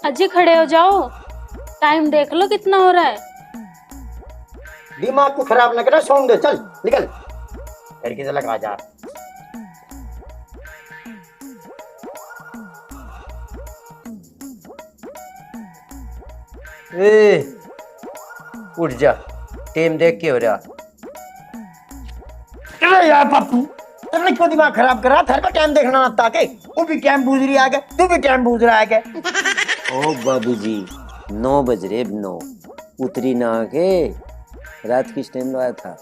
अजी खड़े हो जाओ, टाइम देख लो कितना हो रहा है। दिमाग को खराब न करा, सोन दे, चल निकल। लड़की से लगा जा। ए, उठ जा, टाइम देख के हो रहा। अरे यार पप्पू, तुमने क्यों दिमाग खराब करा? घर का टाइम देखना ना ताके। वो भी टाइम बूझ रही आगे, तू भी टाइम बूझ रहा है क्या? ओ बाबूजी, 9 बज रहे, 9 उतरी ना के। रात किस टाइम आया था?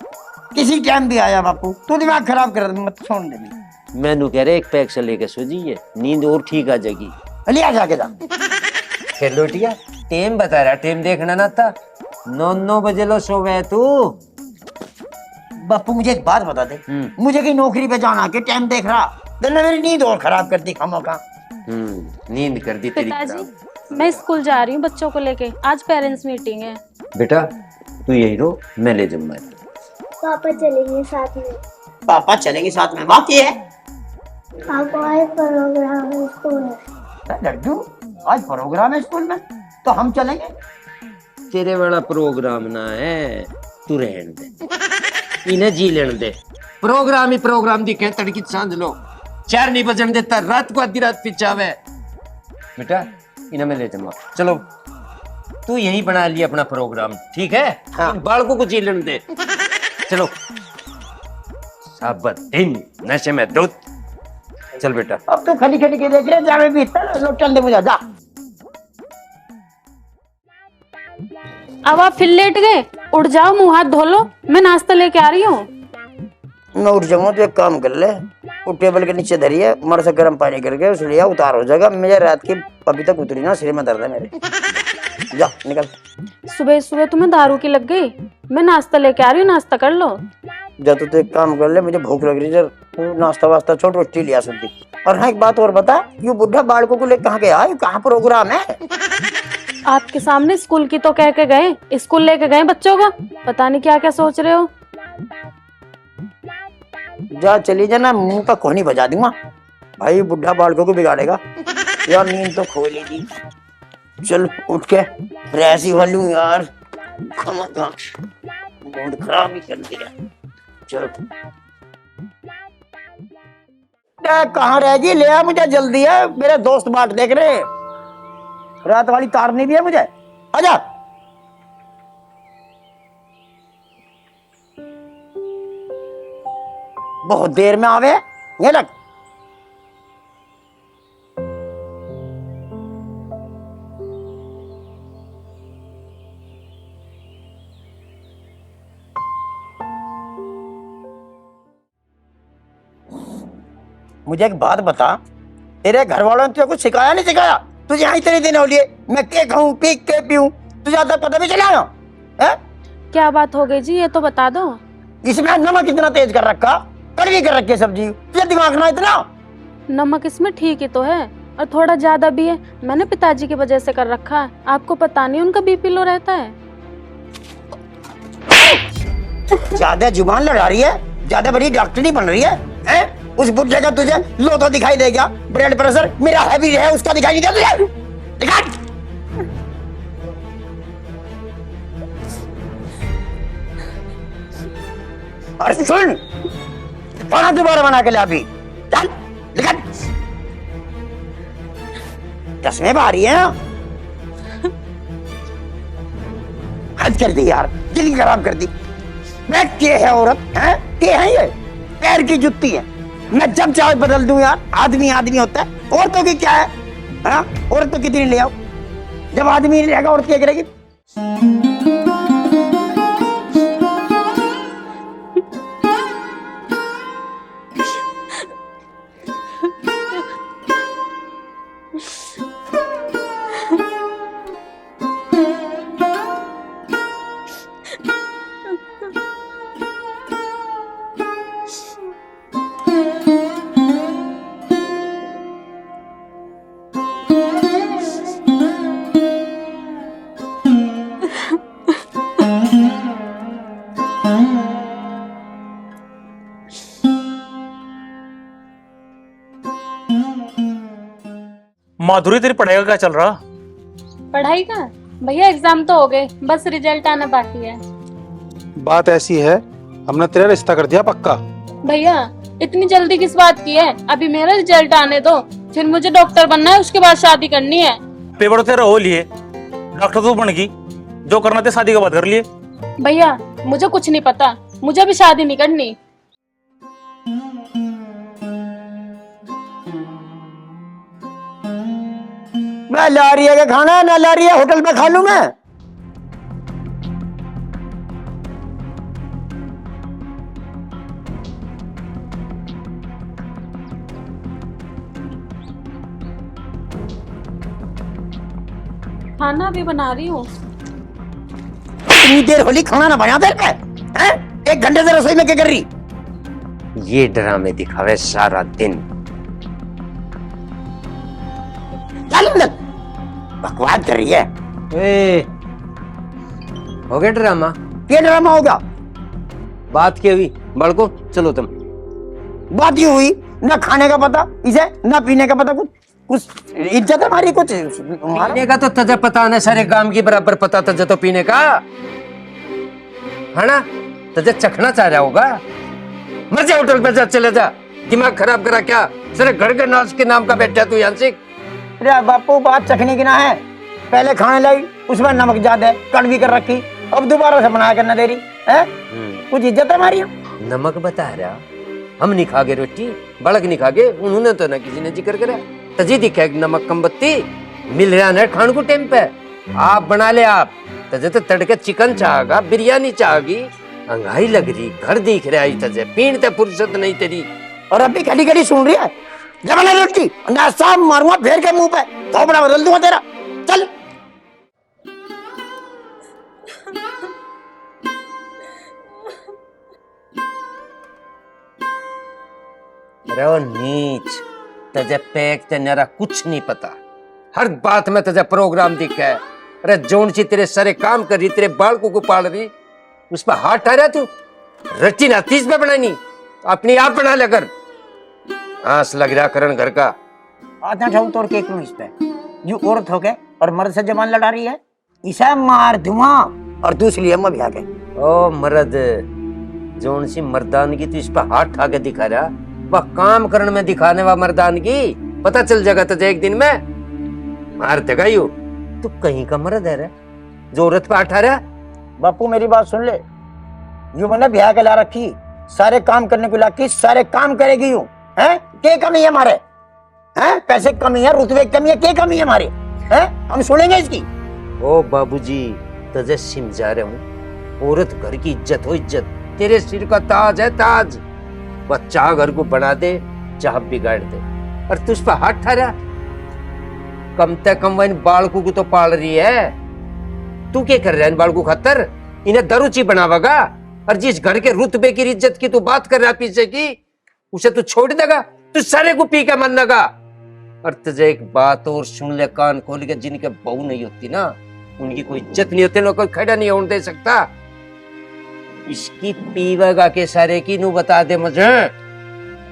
किसी टाइम भी आया बापू, तू दिमाग खराब कर मत, छोड़ दे। मैनू कह रहे एक पैक से लेके सो जाइए, नींद और ठीक आ जाएगी। लिया जाके जा। फिर लोटिया टाइम बता रहा, टाइम देखना ना था। 9 बजे लो सो गए तू। बापू मुझे एक बात बता दे, मुझे कहीं नौकरी पे जाना के टाइम देख रहा, तो मेरी नींद और खराब कर दी खामोखा। नींद कर दी तेरी खराब। पिताजी मैं स्कूल जा रही हूँ बच्चों को लेके, आज पेरेंट्स मीटिंग है। बेटा तू यही रो, मैं ले जाऊंगा। पापा चलेंगे साथ में। पापा चलेंगे साथ में, बाकी है पापा आज प्रोग्राम है स्कूल में। लड्डू आज प्रोग्राम है स्कूल में, तो हम चलेंगे। तेरे वाला प्रोग्राम ना है, तू रहने दे, इन्हें जी लेने दे। प्रोग्राम ही प्रोग्राम दिखे, तड़की सांझ लो, 4 नहीं बजन देता, रात को आधी रात पिछावे। बेटा इन्हें मैं ले जाऊंगा, चलो तू यही बना लिया अपना प्रोग्राम, ठीक है? हाँ। इन बालकों को जी लेने दे, चलो। सब दिन नशे में दूध। चल बेटा। अब तो खड़ी खड़ी के देख रहे, जावे भी लो, चल दे मुझे, जा। अब आप फिर लेट गए, उठ जाओ, मुंह हाथ धो लो, मैं नाश्ता लेके आ रही हूँ। मैं उठ जाऊंगा तो एक काम कर ले, वो टेबल के नीचे धरिए, मर से गर्म पानी करके उस लिया उतार हो जाएगा। मुझे रात की अभी तक उतरी ना, सिर में दर्द है मेरे। जा निकल। सुबह सुबह तुम्हें दारू की लग गई, मैं नाश्ता लेके आ रही हूँ, नाश्ता कर लो। जा तो एक काम कर ले, मुझे भूख लग रही है, तू नाश्ता वास्ता छोड़, रोटी लिया सब्जी। और हाँ एक बात और बता, ये बुढ़ा बालकों को लेकर कहाँ गया? ये कहाँ प्रोग्राम है? आपके सामने स्कूल की तो कह के गए, स्कूल लेके गए बच्चों का, पता नहीं क्या क्या सोच रहे हो। जा चली जाना, मुंह का कोहनी बजा दूंगा भाई, बुढ़ा बालकों को बिगाड़ेगा। यार नींद तो खो ली थी, चल उठ के फ्रेश ही हो लूं यार, मूड खराब ही कर दिया। चलो कहाँ रह गई? ले आ मुझे जल्दी है, मेरे दोस्त बाट देख रहे, रात वाली तार नहीं दिया मुझे, आजा। बहुत देर में आवे, ये लग। मुझे एक बात बता, तेरे घर वालों ने तुझे कुछ सिखाया नहीं सिखाया? तुझे यहाँ इतने दिन हो लिए, मैं के खाऊं पी के पीऊं, तुझे आता पता भी चला ना? है क्या बात हो गई जी, ये तो बता दो। इसमें नमक कितना तेज कर रखा, कड़वी कर रखी है सब्जी, तुझे दिमाग ना इतना? नमक इसमें ठीक ही तो है, और थोड़ा ज्यादा भी है, मैंने पिताजी की वजह से कर रखा है, आपको पता नहीं उनका बीपी लो रहता है। ज्यादा जुबान लड़ा रही है, ज्यादा बड़ी डॉक्टरी बन रही है? उस बुढ़े का तुझे लो तो दिखाई देगा, ब्लड प्रेशर मेरा हैवी है, उसका दिखाई नहीं देता तुझे? दिखा। और सुन, खाना दोबारा बना के ला अभी, चल दिखा। चश्मे बाहरी है, हद कर दी यार, दिल खराब कर दी। मैं के है औरत है, के है ये पैर की जुत्ती है, मैं जब चाहे बदल दूं यार। आदमी आदमी होता है, औरतों की क्या है? हाँ औरत तो कितनी ले आओ, जब आदमी नहीं रहेगा औरत क्या करेगी? माधुरी तेरी पढ़ाई का क्या चल रहा? पढ़ाई का भैया एग्जाम तो हो गए, बस रिजल्ट आना बाकी है। बात ऐसी है, हमने तेरा रिश्ता कर दिया पक्का। भैया इतनी जल्दी किस बात की है? अभी मेरा रिजल्ट आने दो, फिर मुझे डॉक्टर बनना है, उसके बाद शादी करनी है। पेपर तेरा हो लिए, डॉक्टर तो बन गई, जो करना था शादी के बाद कर लिए। भैया मुझे कुछ नहीं पता, मुझे भी शादी नहीं करनी। मैं लारिया का खाना ना लारिया होटल में खा लूं मैं। खाना भी बना रही हूँ। इतनी देर होली खाना ना बना देर पे हैं? 1 घंटे से रसोई में क्या कर रही? ये ड्रामे दिखावे सारा दिन। चल अंदर, बकवास कर रही है। ए, हो गया ड्रामा? ये ड्रामा होगा? बात क्या हुई? बड़को चलो तुम। बात ही हुई, ना खाने का पता इसे, ना पीने का पता, कुछ इज्जत हमारी कुछ पीने का तो तुझे पता ना, सारे गांव की बराबर पता तुझे तो पीने का है ना। तुझे चखना चाह रहा होगा, मर जा होटल पे, जा चले जा। दिमाग खराब करा क्या? सारे घर के नाच के नाम का बैठा तू यहाँ से। अरे बापू बात चखने की ना है, पहले खाने लाई उसमें नमक ज्यादा है, कड़वी कर रखी, अब दोबारा से बनाया करना दे रही है। कुछ इज्जत है हमारी? नमक बता रहा, हम नहीं खागे रोटी, बड़क नहीं खागे, उन्होंने तो ना किसी ने जिक्र करा। तजी दिखा नमक कम बत्ती मिल रहा है खान को टाइम पे। आप बना ले, आप तजे तो तड़के चिकन चाहेगा, बिरयानी चाहेगी, अंगाई लग रही, घर दिख रहा है तजे, पीनते फुर्सत नहीं तेरी। और अभी खड़ी खड़ी सुन रही है, जमाना रोटी नाश्ता मारूंगा फेर के मुंह पे, थोपड़ा बदल दूंगा तेरा। चल अरे वो नीच, तजे पैक ते नरा कुछ नहीं पता, हर बात में तजे प्रोग्राम दिखा है। अरे जोन सी तेरे सारे काम कर रही, तेरे बालकों को पाल रही, उस पर हाथ ठहरा तू। रटी ना तीस पे बनानी, अपनी आप बना लेकर। आंस लग रहा करण घर का। आधा ठाऊ तोड़ के एक इस पे जो औरत होके और मर्द से जबान लड़ा रही है, इसे मार दूंगा। और दूसरी अम्मा भी आ गई। ओ मर्द, जोन सी मर्दानगी तू इस पर हाथ ठा के दिखा रहा, वह काम करने में दिखाने वाला मर्दानगी पता चल जाएगा तुझे एक दिन में। मार देगा यू, तू कहीं का मर्द है रे जो औरत पे हाथ रहा। बापू मेरी बात सुन ले, यू मैंने ब्याह के ला रखी, सारे काम करने को लाकी, सारे काम करेगी यू है। क्या कमी है हमारे? हैं पैसे कमी है, रुतबे की कमी है, क्या कमी है हमारे? हैं हम सुनेंगे इसकी? ओ बाबूजी तुझे समझा रहा हूँ, औरत घर की इज्जत हो, इज्जत तेरे सिर का ताज है, ताज। वह चाह घर को बना दे, चाह बिगाड़ दे, और तुझ पर हाथ ठहरा। कम से कम वह इन बालकों को तो पाल रही है, तू क्या कर रहा है इन बालकों खातर? इन्हें दरुची बनावागा, और जिस घर के रुतबे की इज्जत की तू बात कर रहा पीछे की, उसे तू छोड़ देगा? तू सारे को पी के मन लगा। और तुझे एक बात और सुन ले कान खोल के, जिनके बहू नहीं होती ना, उनकी कोई इज्जत नहीं होती ना, कोई खड़ा नहीं होने दे सकता। इसकी पीवेगा के सारे की नू बता दे मुझे।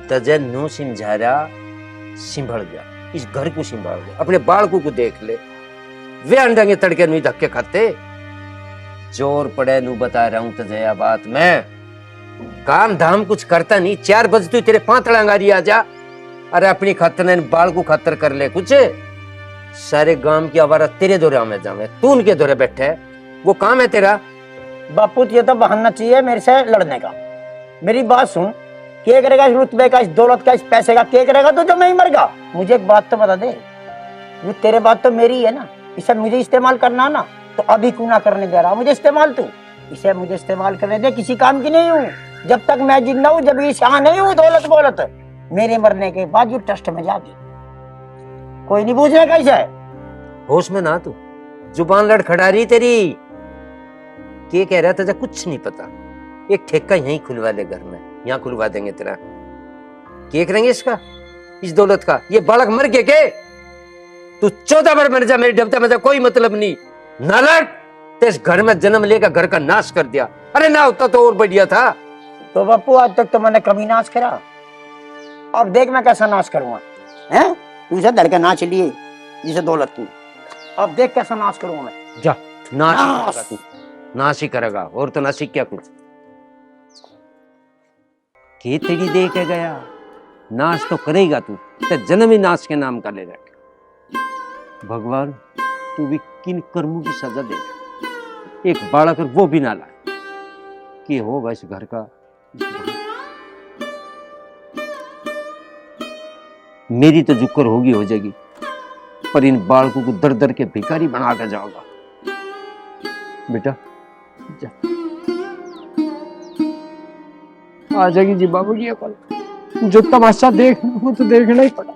तुझे नू समझा रहा, संभल जा, इस घर को संभाल ले, अपने बालकों को देख ले, वे अंडे तड़के नहीं धक्के खाते। जोर पड़े नू बता रहा हूं तुझे यह बात। मैं काम धाम कुछ करता नहीं, 4 बजे तू तेरे 5 लंगारी आ जा। अरे अपनी खातर ने बाल को खातर कर ले कुछ। सारे गांव की आवारा तेरे दौरे में जावे, तू उनके दौरे बैठे है, वो काम है तेरा। बापू ये तो बहाना चाहिए मेरे से लड़ने का। मेरी बात सुन, क्या करेगा इस रुतबे का, इस दौलत का, इस पैसे का क्या करेगा? तो जो मैं ही मर गया। मुझे एक बात तो बता दे, ये तेरे बात तो मेरी है ना, इसे मुझे इस्तेमाल करना ना, तो अभी क्यों ना करने दे रहा मुझे इस्तेमाल? तू इसे मुझे इस्तेमाल करने दे, किसी काम की नहीं हूँ। जब तक मैं जिंदा हूँ, जब ये शाह नहीं हूँ दौलत बोलत, मेरे मरने के बाद यू ट्रस्ट में जागी, कोई नहीं पूछने कैसे। होश में ना तू, जुबान लड़खड़ा रही तेरी। क्या कह रहा था कुछ नहीं पता। एक ठेका यहीं खुलवा ले घर में, यहाँ खुलवा देंगे तेरा। क्या करेंगे इसका, इस दौलत का? ये बालक मर के के तू 14 बार मर जा, मेरी डबता में जा, कोई मतलब नहीं। नालक, तेरे घर में जन्म लेकर घर का नाश कर दिया। अरे ना होता तो और बढ़िया था। तो बापू आज तक तो मैंने कभी नाश करा, अब देख मैं कैसा नाश करूंगा। हैं तुझे धड़का नाच लिए, जिसे दौलत की। अब देख कैसा नाश करूंगा मैं। जा नाश ही नाश। करेगा तू, नाश ही करेगा, और तो नाश ही क्या कुछ। खेतड़ी दे के गया, नाश तो करेगा तू, तो जन्म ही नाश के नाम का ले रहा। भगवान तू भी किन कर्मों की सजा दे, एक बालक वो भी ना लाए कि होगा इस घर का। मेरी तो जुक्कर होगी हो जाएगी, पर इन बालकों को दर दर के भिखारी बना के जाओगा। बेटा जा, आ जाएगी जी बाबू की अकल। जो तमाशा देखना वो तो देखना ही पड़ा।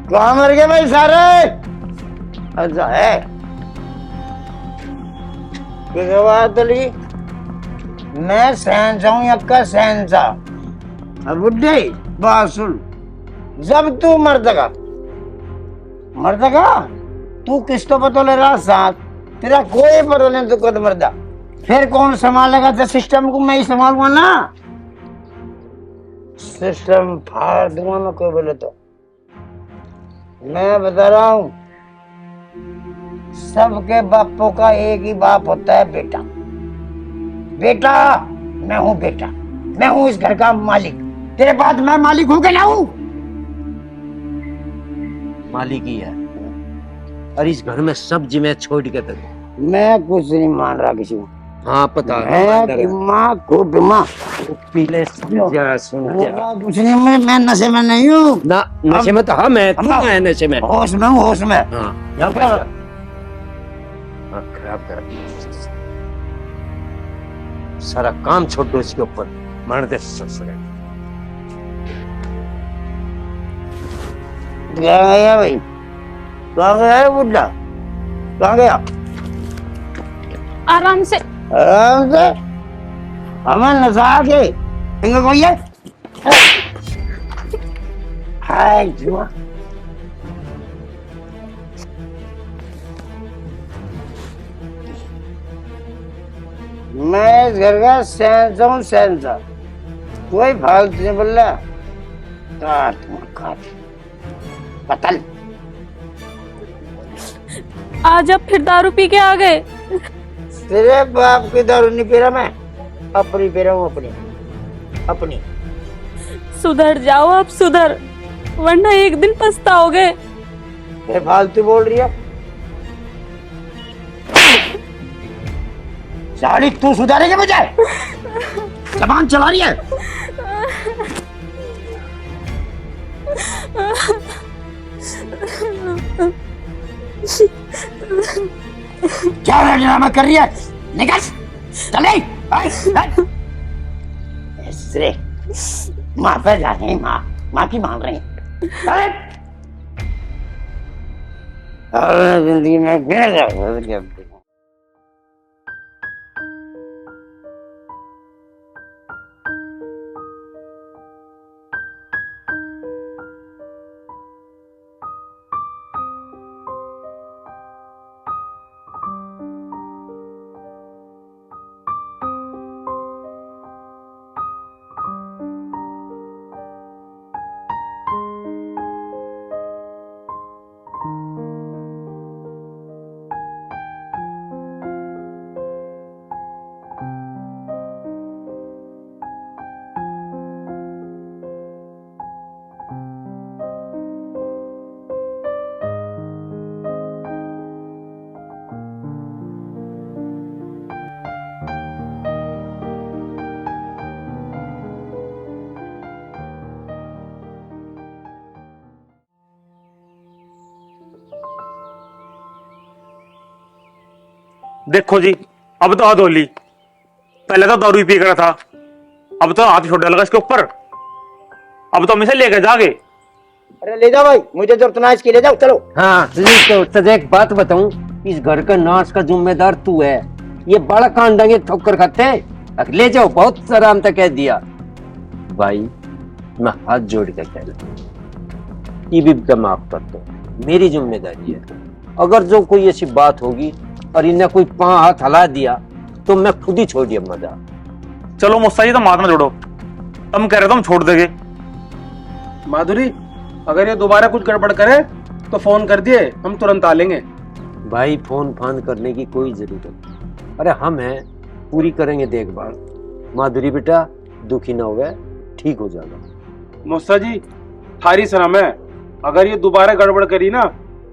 कहाँ मर गए भाई सारे? अच्छा है बात ली। मैं शहनशाह हूँ, यक्का शहनशाह। अब बुड्ढे बात सुन, जब तू मर्दगा तू किस तो पता ले रहा साथ, तेरा कोई पता नहीं तू कद मर्दा। फिर कौन संभालेगा? तो सिस्टम को मैं ही संभालूंगा ना। सिस्टम फाड़ दूंगा मैं कोई बोले तो। मैं बता रहा हूं, सबके बापों का एक ही बाप होता है, बेटा। बेटा मैं हूं, बेटा मैं हूं इस घर का मालिक। तेरे बाद मैं मालिक हूं कि ना हूं? मालिक ही है, और इस घर में सब जिम्मे छोड़ के दे। मैं कुछ नहीं मान रहा किसी को। हाँ पता है, पीले कुछ नहीं, मैं नशे में नहीं हूँ ना, नशे में तो हाँ मैं तू है नशे में। होश में हूँ, होश में। हाँ यहाँ पर हाँ, खराब कर सारा काम छोड़ दो इसके ऊपर, मार दे ससुरे। कहाँ गया भाई? कहाँ गया है बुड्ढा? कहाँ गया? आराम से आराम से हमें नशा के इनका कोई है? हाय जुआ। मैं इस घर का शहनशाह हूँ, शहनशाह। कोई फालतू नहीं बोल रहा। काट पतल। आज आप फिर दारू पी के आ गए। तेरे बाप की दारू नहीं पी रहा मैं, अपनी पी रहा हूँ, अपनी। सुधर जाओ आप, सुधर, वरना एक दिन पछताओगे। ये फालतू बोल रही है साली। तू सुधारेगी मुझे? जबान चला रही है। क्या ड्रामा कर रही है? निकल चले। ऐसे माँ पे जा रही, माँ की मांग रही। जिंदगी में गिर जाओ। देखो जी, अब तो हद होली। पहले तो दारू ही पी कर था, अब तो हाथ छोड़ डालेगा इसके ऊपर। अब तो हम इसे लेके जागे। अरे ले जाओ भाई, मुझे जरूरत ना इसकी, ले जाओ चलो। हाँ तो तुझे एक बात बताऊं, इस घर का नाश का जिम्मेदार तू है। ये बड़ा कांडांगे ठोकर खाते हैं। ले जाओ, बहुत आराम तक कह दिया भाई। मैं हाथ जोड़ के कह रहा, ये भी माफ कर दो, मेरी जिम्मेदारी है। अगर जो कोई ऐसी बात होगी और इन्हें कोई पांव हाथ हला दिया तो मैं खुद ही छोड़िए मजा। चलो मुस्सा जी, तो मात ना जोड़ो, तुम कह रहे हो हम छोड़ देंगे। माधुरी, अगर ये दोबारा कुछ गड़बड़ करे तो फोन कर दिए, हम तुरंत आ लेंगे। भाई फोन फान करने की कोई जरूरत नहीं। अरे हम हैं, पूरी करेंगे देखभाल। माधुरी बेटा दुखी ना होवे, ठीक हो जाएगा। मुस्सा जी, थारी सलाम है। अगर ये दोबारा गड़बड़ करी ना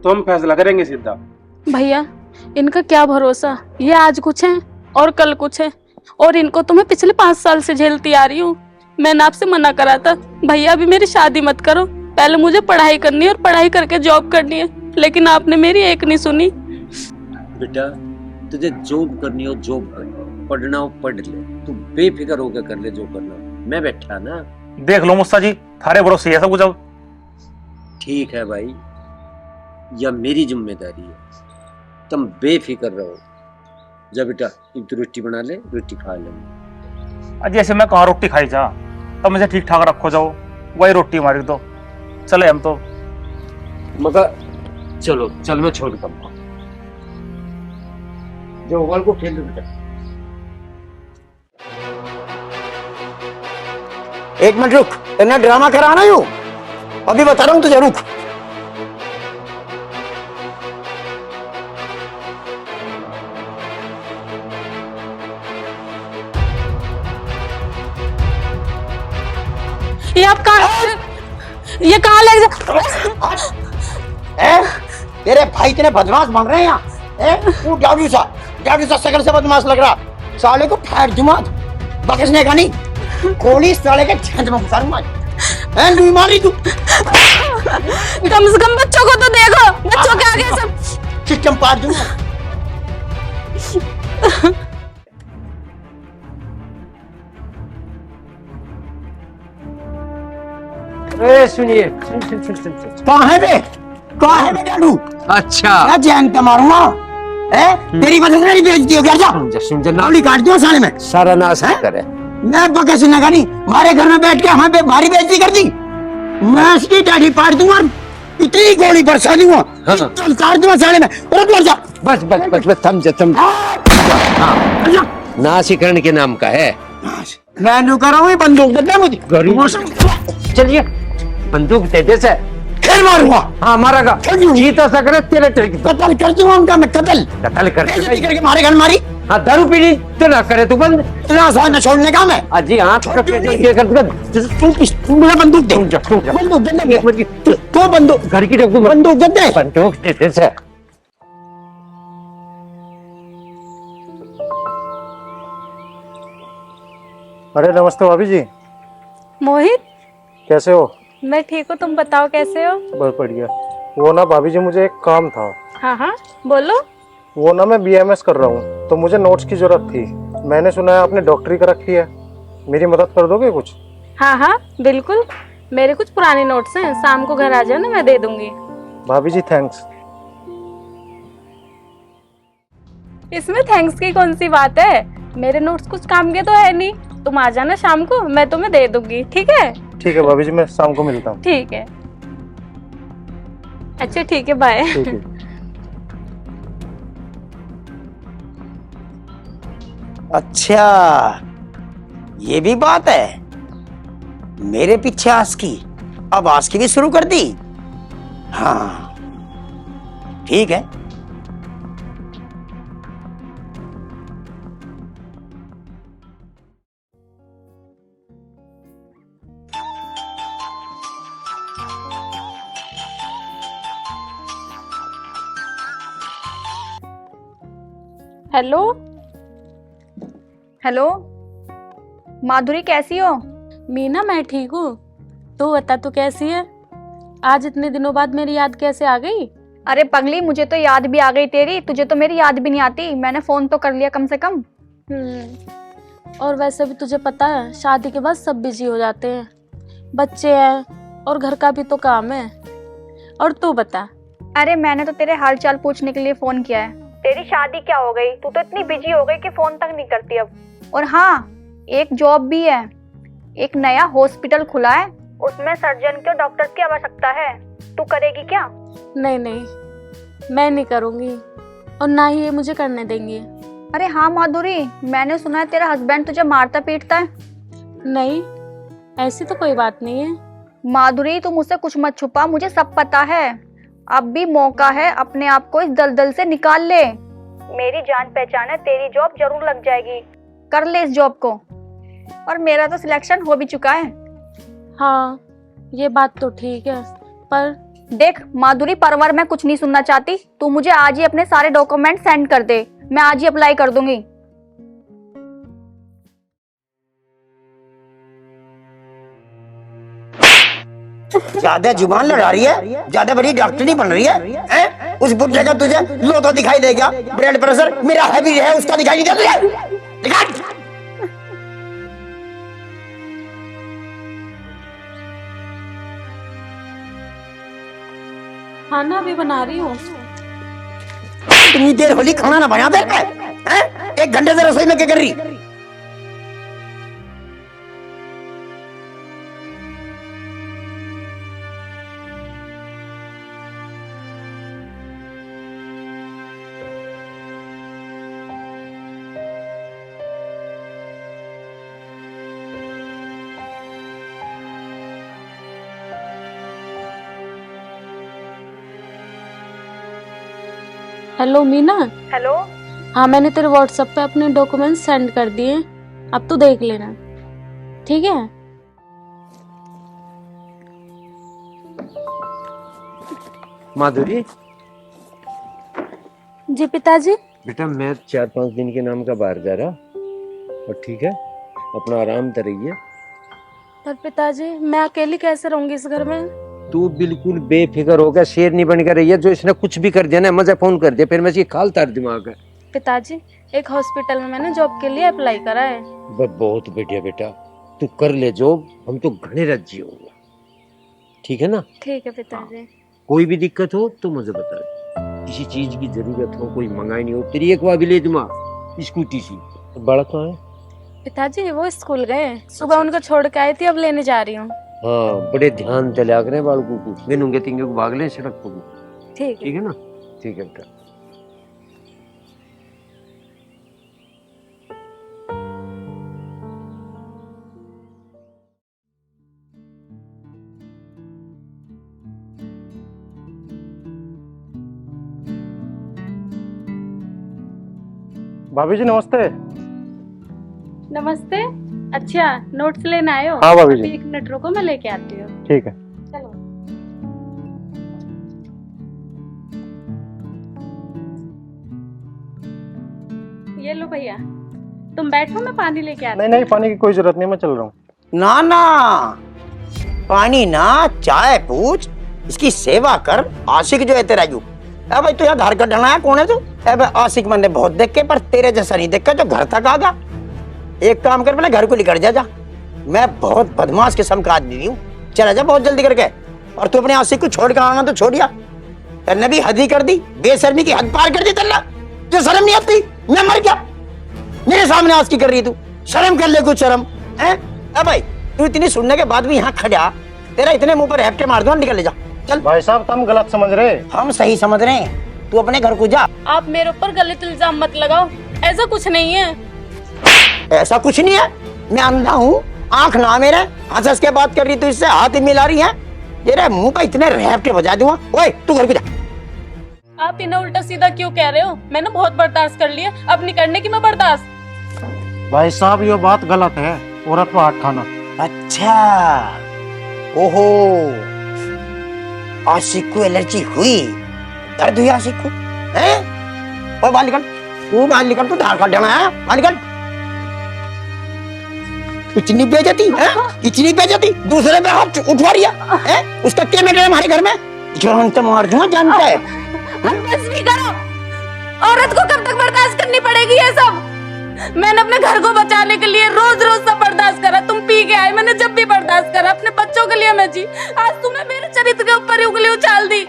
तो हम फैसला करेंगे सीधा। भैया इनका क्या भरोसा, ये आज कुछ है और कल कुछ है, और इनको तो मैं पिछले 5 साल से झेलती आ रही हूँ। मैंने आपसे मना करा था, भैया अभी मेरी शादी मत करो, पहले मुझे पढ़ाई करनी है और पढ़ाई करके जॉब करनी है, लेकिन आपने मेरी एक नहीं सुनी। बेटा तुझे जॉब करनी हो जॉब कर, पढ़ना हो पढ़ ले, तू बेफिक्र होकर कर ले जो करना। मैं बैठा ना। देख लो मुस्सा जी, थारे भरोसे है सब कुछ। अब ठीक है भाई, यह मेरी जिम्मेदारी है, तुम बेफिक्र रहो। जा बेटा, एक तो रोटी बना ले, रोटी खा ले। आज जैसे मैं कहाँ रोटी खाई जा, तब मुझे ठीक ठाक रखो जाओ, वही रोटी हमारी तो चले। हम तो मगर चलो चल, मैं छोड़ दूंगा जो बॉल को खेल लो बेटा। एक मिनट रुक, इतना ड्रामा कराना यूं, अभी बता रहा हूं तुझे, रुक। ये आप कहाँ, ये कहाँ ले जा? तेरे भाई इतने बदमाश बन रहे हैं यहाँ। तू डाडू सा शक्ल से बदमाश लग रहा, साले को फाड़ दूंगा, बकसने का नहीं, गोली साले के छंद में घुसा दूंगा। लुई मारी तू। कम से कम बच्चों को तो देखो, बच्चों के आगे सब चिट्टम पाड़ दूंगा। ए सुनिए, कहाँ है बे, कहाँ है बे डाडू? अच्छा क्या जैन का मारूंगा, तेरी वजह से नहीं बेइज्जती हो गया। समझा ना, गोली काट दूंगा साले में। सारा नाश करे। मैं बकसने का नहीं, हमारे घर में बैठ के हमें भारी बेइज्जती कर दी। मैं इसकी दाढ़ी पाड़ दूंगा, इतनी गोली बरसा दूंगा, काट दूंगा साले में। जा बस बस बस बस, थम नाशीकरण के नाम का है। मैं नु कर रहा हूँ, बंदूक दे दे मुझे। चलिए बंदूक दे दे से फिर मारूंगा। हाँ मारेगा, जीत सकरे तेरे कत्ल कर दूंगा उनका, मैं कत्ल करके हमारे घर मारी। हाँ दारू पीनी तो ना करे तू, बंद इतना आसान न छोड़ने का मैं। अजी हाँ तू मुझे बंदूक दे, बंदूक दे, तो बंदूक घर की बंदूक दे दे। बंदूक दे दे से। अरे नमस्ते भाभी जी, मोहित, कैसे हो? मैं ठीक हूँ, तुम बताओ कैसे हो? बहुत बढ़िया। वो ना भाभी जी, मुझे एक काम था। हाँ हाँ बोलो। वो ना मैं बीएमएस कर रहा हूँ, तो मुझे नोट्स की जरूरत थी। मैंने सुना है आपने डॉक्टरी कर रखी है, मेरी मदद कर दोगे कुछ? हाँ हाँ बिल्कुल, मेरे कुछ पुराने नोट्स हैं, शाम को घर आ जाओ ना, मैं दे दूंगी। भाभी जी थैंक्स। इसमें थैंक्स की कौन सी बात है, मेरे नोट्स कुछ काम के तो है नहीं, तुम आ जाना शाम को, मैं तुम्हें दे दूंगी। ठीक है? ठीक है भाभी जी, मैं शाम को मिलता हूँ। ठीक है, अच्छा ठीक है, बाय। ठीक है। अच्छा ये भी बात है, मेरे पीछे आस्की, अब आस्की भी शुरू कर दी। हाँ ठीक है। हेलो हेलो माधुरी, कैसी हो? मीना, मैं ठीक हूँ, तू बता तू कैसी है? आज इतने दिनों बाद मेरी याद कैसे आ गई? अरे पगली, मुझे तो याद भी आ गई तेरी, तुझे तो मेरी याद भी नहीं आती। मैंने फोन तो कर लिया कम से कम। और वैसे भी तुझे पता है शादी के बाद सब बिजी हो जाते हैं, बच्चे हैं और घर का भी तो काम है। और तू बता। अरे मैंने तो तेरे हाल चाल पूछने के लिए फोन किया है। तेरी शादी क्या हो गई, तू तो इतनी बिजी हो गई कि फोन तक नहीं करती अब। और हाँ, एक जॉब भी है, एक नया हॉस्पिटल खुला है, उसमें सर्जन के डॉक्टर की आवश्यकता है। तू करेगी क्या? नहीं नहीं, मैं नहीं करूँगी और ना ही ये मुझे करने देंगे। अरे हाँ माधुरी, मैंने सुना है तेरा हस्बैंड तुझे मारता पीटता है। नहीं, ऐसी तो कोई बात नहीं है। माधुरी तू मुझसे कुछ मत छुपा, मुझे सब पता है। अब भी मौका है, अपने आप को इस दलदल से निकाल ले। मेरी जान पहचान है, तेरी जॉब जरूर लग जाएगी। कर ले इस जॉब को। और मेरा तो सिलेक्शन हो भी चुका है। हाँ, ये बात तो ठीक है, पर देख माधुरी, परवर मैं कुछ नहीं सुनना चाहती। तू मुझे आज ही अपने सारे डॉक्यूमेंट सेंड कर दे, मैं आज ही अप्लाई कर दूंगी। ज्यादा जुबान लड़ा रही है, ज्यादा बड़ी डॉक्टरी बन रही है? उस बुढ़े का तुझे लो तो दिखाई दे गया, ब्लड प्रेशर मेरा हैवी है, उसका दिखाई नहीं देता तुझे? दिखा। खाना भी बना रही हूँ। इतनी देर होली खाना ना बना दे हैं? 1 घंटे से रसोई में क्या कर रही? हेलो मीना। हेलो। हाँ, मैंने तेरे व्हाट्सएप पे अपने डॉक्यूमेंट सेंड कर दिए, अब तू देख लेना, ठीक है? माधुरी जी पिताजी। बेटा, मैं 4-5 दिन के नाम का बाहर जा रहा, और ठीक है, अपना आराम से रहिए। पर पिताजी, मैं अकेली कैसे रहूंगी इस घर में? तू बिल्कुल बेफिक्र होकर शेरनी बनकर रही है। जो इसने कुछ भी कर दिया ना, मुझे फोन कर दिया, फिर मैं इसकी खाल तार दिमाग है। पिताजी, एक हॉस्पिटल में मैंने जॉब के लिए अप्लाई करा है। बहुत बढ़िया बेटा, तू कर ले जॉब, हम तो घने राजी होंगे, ठीक है ना? ठीक है पिताजी। कोई भी दिक्कत हो तो मुझे बता, किसी चीज की जरूरत हो, कोई मंगाई नहीं हो, तेरी एक बार भी ले दूंगा स्कूटी सी। बड़ा कहाँ है? पिताजी वो स्कूल गए, सुबह उनको छोड़ के आई थी, अब लेने जा रही हूँ। हाँ, बड़े ध्यान चला करे बालकों को, मैनूंगे तिंगे को भाग ले सड़क को। ठीक है ना? ठीक है बेटा। भाभी जी नमस्ते। नमस्ते। अच्छा, नोट्स लेने आए हो? हाँ भाभी जी। अभी 1 मिनट रुको, मैं लेके आती हूँ। ठीक है। चलो। ये लो भैया, तुम बैठो, मैं पानी लेके आती नहीं नहीं, पानी की कोई जरूरत नहीं, मैं चल रहा हूँ। ना ना, पानी ना, चाय पूछ, इसकी सेवा कर। आशिक जो है तेरा यू। अब भाई तू यहाँ धार का डना है, कौन है तू? अब आशिक मैंने बहुत देखे, पर तेरे जैसा नहीं देखा जो घर तक आ गया। एक काम कर, पहले घर को निकल जा। मैं बहुत बदमाश किस्म का आदमी हूँ, चला जा बहुत जल्दी करके। और तू अपने आशिक को छोड़ कर आना तो छोड़ दिया, तेने भी हद ही कर दी, बेशर्मी की हद पार कर दी तेरा। जो शर्म नहीं आती, मैं मर गया। मेरे सामने आशिकी कर रही तू, शर्म कर ले कुछ शर्म है? अब भाई तू इतनी सुनने के बाद भी यहाँ खड़ा, तेरा इतने मुंह पर हैप्टे मार दूं, निकल ले जा चल। भाई साहब तुम गलत समझ रहे। हम सही समझ रहे हैं, तू अपने घर को जा। आप मेरे ऊपर गलत इल्जाम मत लगाओ, ऐसा कुछ नहीं है। ऐसा कुछ नहीं है, मैं अंधा हूँ, आंख ना मेरे, हंस हंस के बात कर रही, तू इससे हाथ ही मिला रही है। तेरे मुंह पे इतने रहपटे बजा दूंगा। ओए तू घर को जा। आप इन्हें उल्टा सीधा क्यों कह रहे हो? मैंने बहुत बर्दाश्त कर लिया, अब नहीं करने की मैं बर्दाश्त। भाई साहब ये बात गलत है, औरत को हाथ खाना। अच्छा, ओहो, आशिक को एलर्जी हुई, दर्द हुई आशिक को, हैं? ओए बाहर निकल, तू बाहर निकल, तू धार काट देना है, बाहर निकल। इतनी बेइज्जती है, इतनी बेइज्जती, दूसरे पे हाथ उठवा रही है? उसका क्या मैटर है हमारे घर में? जान तो मार दूंगा, जानता है? बस भी करो, औरत को कब तक बर्दाश्त करनी पड़ेगी ये सब? मैंने अपने घर को बचाने के लिए रोज रोज सब बर्दाश्त करा, तुम पी के आए, मैंने जब भी बर्दाश्त करा, अपने बच्चों के लिए मैं जी। आज तुमने मेरे चरित्र के ऊपर ही उंगली उछाल दी।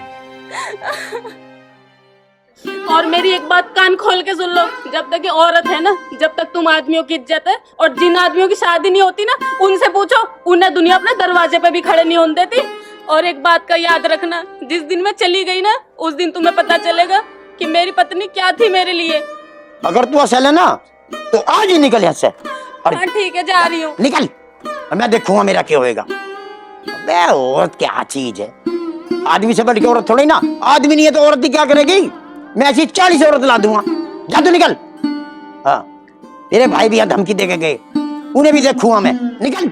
और मेरी एक बात कान खोल के सुन लो, जब तक ये औरत है ना, जब तक तुम आदमियों की इज्जत है, और जिन आदमियों की शादी नहीं होती ना, उनसे पूछो, उन्हें दुनिया अपने दरवाजे पे भी खड़े नहीं होने देती। और एक बात का याद रखना, जिस दिन मैं चली गई ना, उस दिन तुम्हें पता चलेगा कि मेरी पत्नी क्या थी मेरे लिए। अगर तू असल है ना तो आज ही निकल यहाँ से। हाँ ठीक है, जा रही हूँ। निकल, मैं देखूंगा मेरा क्या होएगा। अबे औरत क्या चीज है, आदमी से बढ़ के औरत थोड़ी ना, आदमी नहीं है तो औरत ही क्या करेगी। मैं ऐसी 40 औरत ला दूंगा। जा तू निकल। हाँ, तेरे भाई भी यहाँ धमकी दे के गए, उन्हें भी देखूंगा मैं। निकल।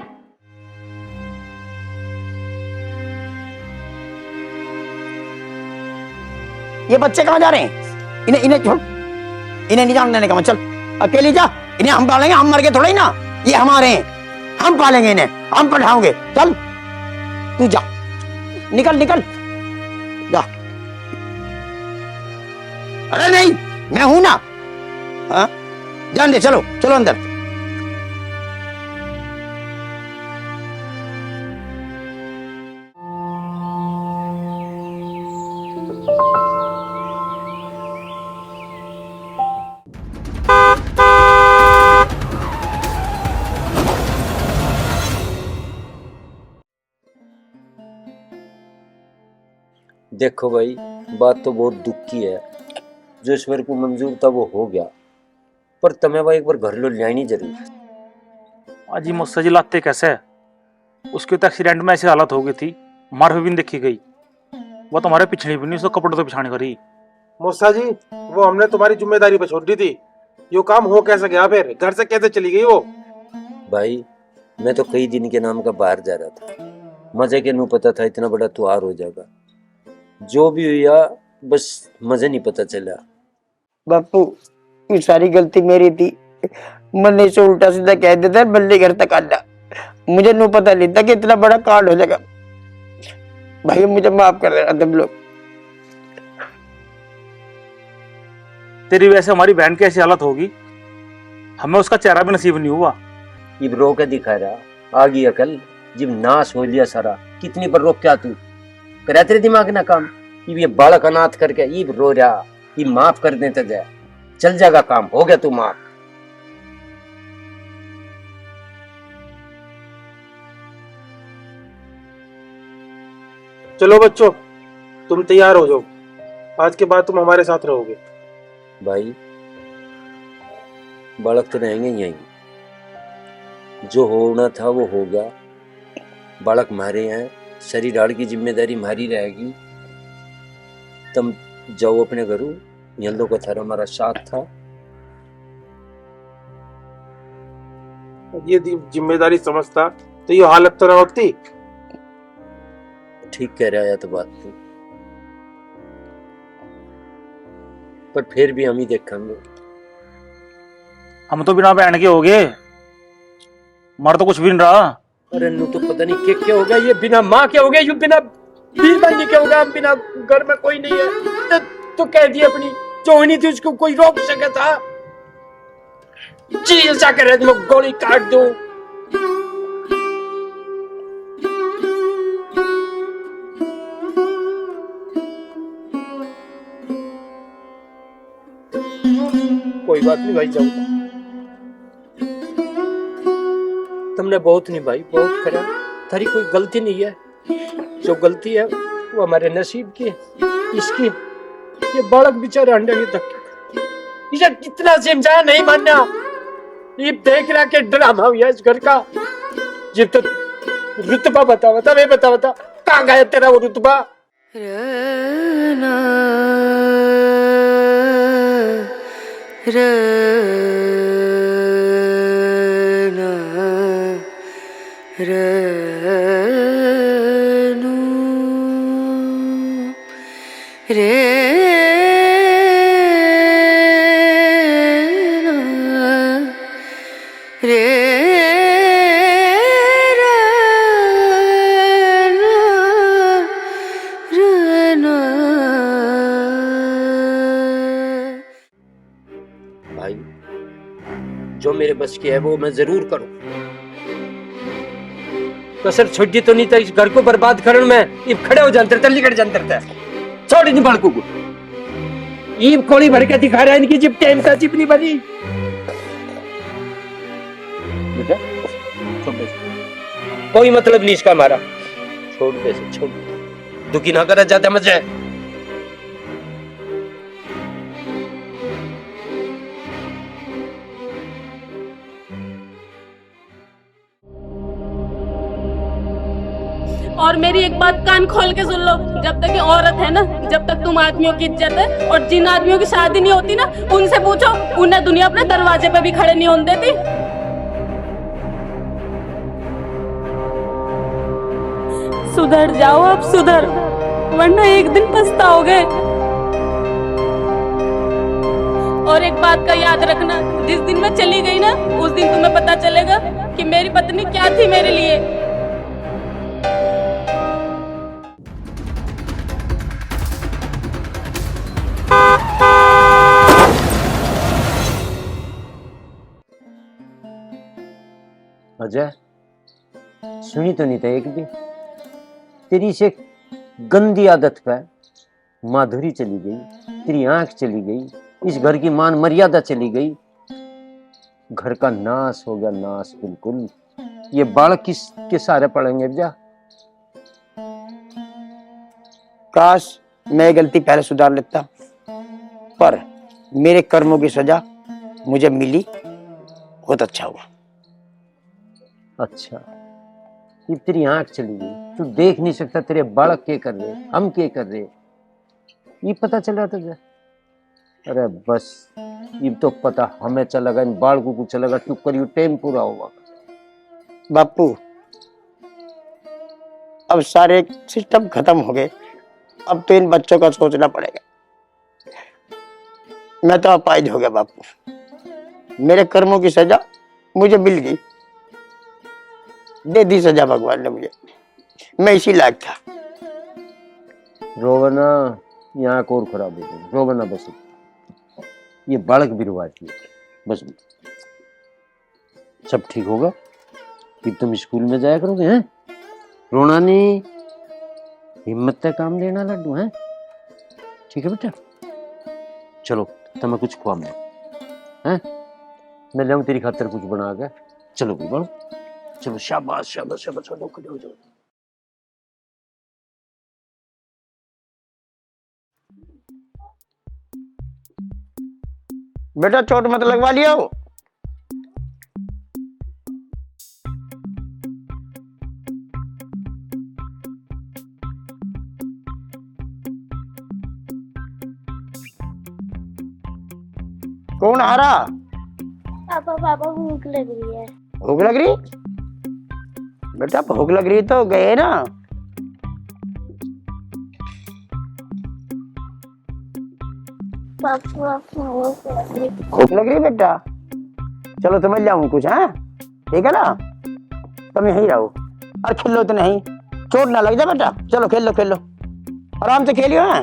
ये बच्चे कहाँ जा रहे हैं? इन्हें छोड़, इन्हें नहीं जाने देने का। चल अकेली जा, इन्हें हम पालेंगे, हम मर के थोड़े ना, ये हमारे हैं, हम पालेंगे इन्हें, हम पढ़ाओगे। चल तू जा, निकल निकल जा। अरे नहीं, मैं हूं ना। हाँ, जान दे, चलो चलो अंदर। देखो भाई, बात तो बहुत दुख की है। जो ईश्वर को मंजूर था वो हो गया, पर तुम्हें भाई एक बार घर लो लिया नहीं जरूर। अजी मुझसे जी लाते कैसे? उसके तो एक्सीडेंट में ऐसी हालत हो गई थी, मार भी नहीं देखी गई। वो तुम्हारे पिछली भी नहीं, उसको कपड़ों तो पिछाने करी। मूसा जी, वो हमने तुम्हारी जिम्मेदारी पे छोड़ दी थी, यो काम हो कैसे गया? फिर घर से कैसे चली गई वो? भाई मैं तो कई दिन के नाम का बाहर जा रहा था, मजे के नू पता था इतना बड़ा त्योहार हो जाएगा। जो भी हुआ बस मजे नहीं पता चला। बापू, ये सारी गलती मेरी थी। मैंने इसे उल्टा सीधा कह देता बल्ले घर तक आना, मुझे नहीं पता नहीं था कि इतना बड़ा कांड हो जाएगा। भाई मुझे माफ कर देना तुम लोग। तेरी वजह से हमारी बहन की ऐसी हालत होगी, हमें उसका चेहरा भी नसीब नहीं हुआ। इब रो के दिखा रहा, आ गई अकल, जब नाश हो लिया सारा। कितनी पर रोक क्या तू करे, तेरे दिमाग ना काम। ये बालक अनाथ करके इब रो रहा, ये माफ कर देते जाए, चल जाएगा काम, हो गया तू माफ। चलो बच्चों, तुम तैयार हो जाओ, आज के बाद तुम हमारे साथ रहोगे। भाई बालक तो रहेंगे यहीं, जो होना था वो हो गया। बालक मारे हैं, शरीर आड़ की जिम्मेदारी हमारी रहेगी। तुम जाओ अपने घरों, यल्लो का थारा हमारा साथ था। ये जिम्मेदारी समझता तो ये हालत तो ना होती। ठीक कह रहा है तो बात तो, पर फिर भी हम ही देखेंगे। हम तो बिना बहन के हो गए, मर तो कुछ भी नहीं रहा। अरे नु तो पता नहीं क्या हो गया, ये बिना माँ के हो गया, ये बिना बीरबंदी के हो गया, बिना घर में कोई नहीं है तो कह दी अपनी जो होनी थी उसको कोई रोक सका था? जी ऐसा करे तो मैं गोली काट दूं। कोई बात नहीं भाई, जाऊंगा। तुमने बहुत नहीं भाई, बहुत करा, थारी कोई गलती नहीं है। जो गलती है वो हमारे नसीब की है, इसकी। ये बालक बेचारे अंडे नहीं तक, इसे कितना समझाया नहीं मानना। ये देख रहा के ड्रामा हुआ इस घर का। ये तो रुतबा बता बता, मैं बता बता कहाँ गया तेरा वो रुतबा? भाई जो मेरे बस की है वो मैं जरूर करूं। कसर छोड़ी तो नहीं था इस घर को बर्बाद करने में। इब खड़े हो जानते थे, लिकड़ जानते थे। छोड़ इन बालकों को। ईब कोड़ी भर के दिखा रहा है इनकी जिप टाइम का जिप नहीं बनी। बेटा छोड़ दे, कोई मतलब नहीं इसका हमारा। छोड़ दे, छोड़ दे। दुखी ना करा जाता मुझे। और मेरी एक बात कान खोल के सुन लो, जब तक ये औरत है ना, जब तक तुम आदमियों की इज्जत है, और जिन आदमियों की शादी नहीं होती ना, उनसे पूछो, उन्हें दुनिया अपने दरवाजे पे भी खड़े नहीं होने देती। सुधर जाओ आप, सुधर, वरना एक दिन पछताओगे। और एक बात का याद रखना, जिस दिन मैं चली गई ना, उस दिन तुम्हें पता चलेगा कि मेरी पत्नी क्या थी मेरे लिए। अजय सुनी तो नहीं था एक भी। तेरी से गंदी आदत पे माधुरी चली गई, तेरी आंख चली गई, इस घर की मान मर्यादा चली गई, घर का नाश हो गया, नाश बिल्कुल। ये बालक किसके सहारे पड़ेंगे भैया? काश मैं गलती पहले सुधार लेता, पर मेरे कर्मों की सजा मुझे मिली, बहुत अच्छा हुआ। अच्छा, ये तेरी आंख चली गई, तू देख नहीं सकता तेरे बालक के कर रहे, हम के कर रहे, ये पता चल रहा तुझे? अरे बस ये तो पता हमें चलेगा, इन बालकों को चलेगा, तू करियो टाइम पूरा होगा। बापू अब सारे सिस्टम खत्म हो गए, अब तो इन बच्चों का सोचना पड़ेगा। मैं तो अपाहिज हो गया बापू, मेरे कर्मों की सजा मुझे मिल गई, दे दी सजा भगवान ने मुझे, मैं इसी लायक था। रोवना यहाँ और खराब हो गई, रोवना बस ये बालक भी रुवाती है, बस सब ठीक होगा। फिर तुम स्कूल में जाया करोगे हैं? रोना नहीं, हिम्मत से काम लेना लड्डू हैं, ठीक है बेटा? चलो तुम्हें कुछ खुआ हैं, मैं लाऊं तेरी खातिर कुछ बना के। चलो भाई बढ़ो, चलो शाबाश शाबाश शाबाश, चलो खड़े हो जाओ। बेटा चोट मत लगवा लिया हो। कौन हारा? पापा पापा भूख लग रही है। भूख लग रही? बेटा भूख लग रही तो गए ना। पापा भूख लग रही बेटा, चलो तुम्हें ले आऊं कुछ, है ठीक है ना? तुम यहीं रहो और खेलो तो नहीं, चोट ना लग जाए बेटा। चलो खेल लो, खेल लो, आराम से खेलियो, है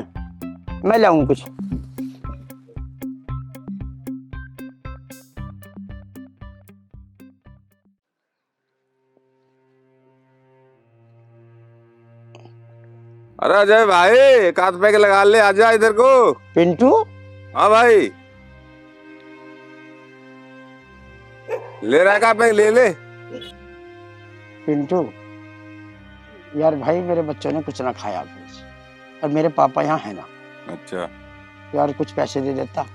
मैं ले आऊं कुछ। अरे अजय भाई, एक आध पैक लगा ले, आजा इधर को। पिंटू, हाँ भाई, ले रहा का पैक, ले ले। पिंटू यार भाई, मेरे बच्चों ने कुछ ना खाया कुछ, और मेरे पापा यहाँ है ना। अच्छा यार कुछ पैसे दे देता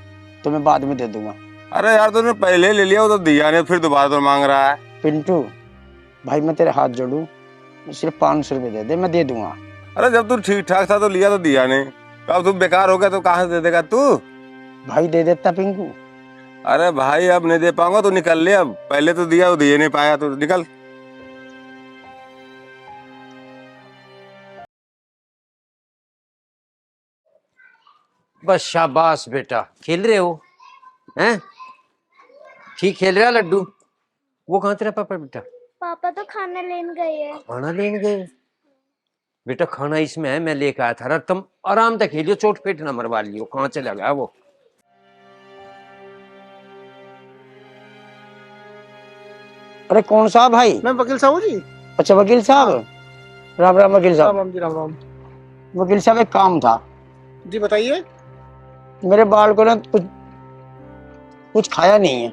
तो मैं बाद में दे दूंगा। अरे यार तूने पहले ले लिया, वो तो दिया नहीं, फिर दोबारा तो मांग रहा है। पिंटू भाई मैं तेरे हाथ जोड़ू, सिर्फ 500 रुपए दे दे, मैं दे दूंगा। अरे जब तू ठीक ठाक था तो लिया, तो दिया नहीं, अब तू बेकार हो गया तो कहाँ से दे देगा तू? भाई दे देता पिंकू। अरे भाई अब नहीं दे पाऊंगा तो निकल ले, अब पहले तो दिया, वो दिए नहीं पाया तो निकल। बस शाबाश बेटा, खेल रहे हो हैं? ठीक खेल रहा लड्डू। वो कहाँ तेरा पापा बेटा? पापा तो खाना लेने गए हैं। खाना लेने गए? बेटा खाना इसमें है, मैं लेकर आया था, तुम आराम से खेलियो, चोट पेट ना मरवा लियो। कहाँ चला गया वो? अरे कौन सा भाई? मैं वकील साहब हूँ जी। अच्छा वकील साहब, राम राम वकील साहब। राम जी राम राम। वकील साहब एक काम था। जी बताइए। मेरे बाल को ना कुछ खाया नहीं है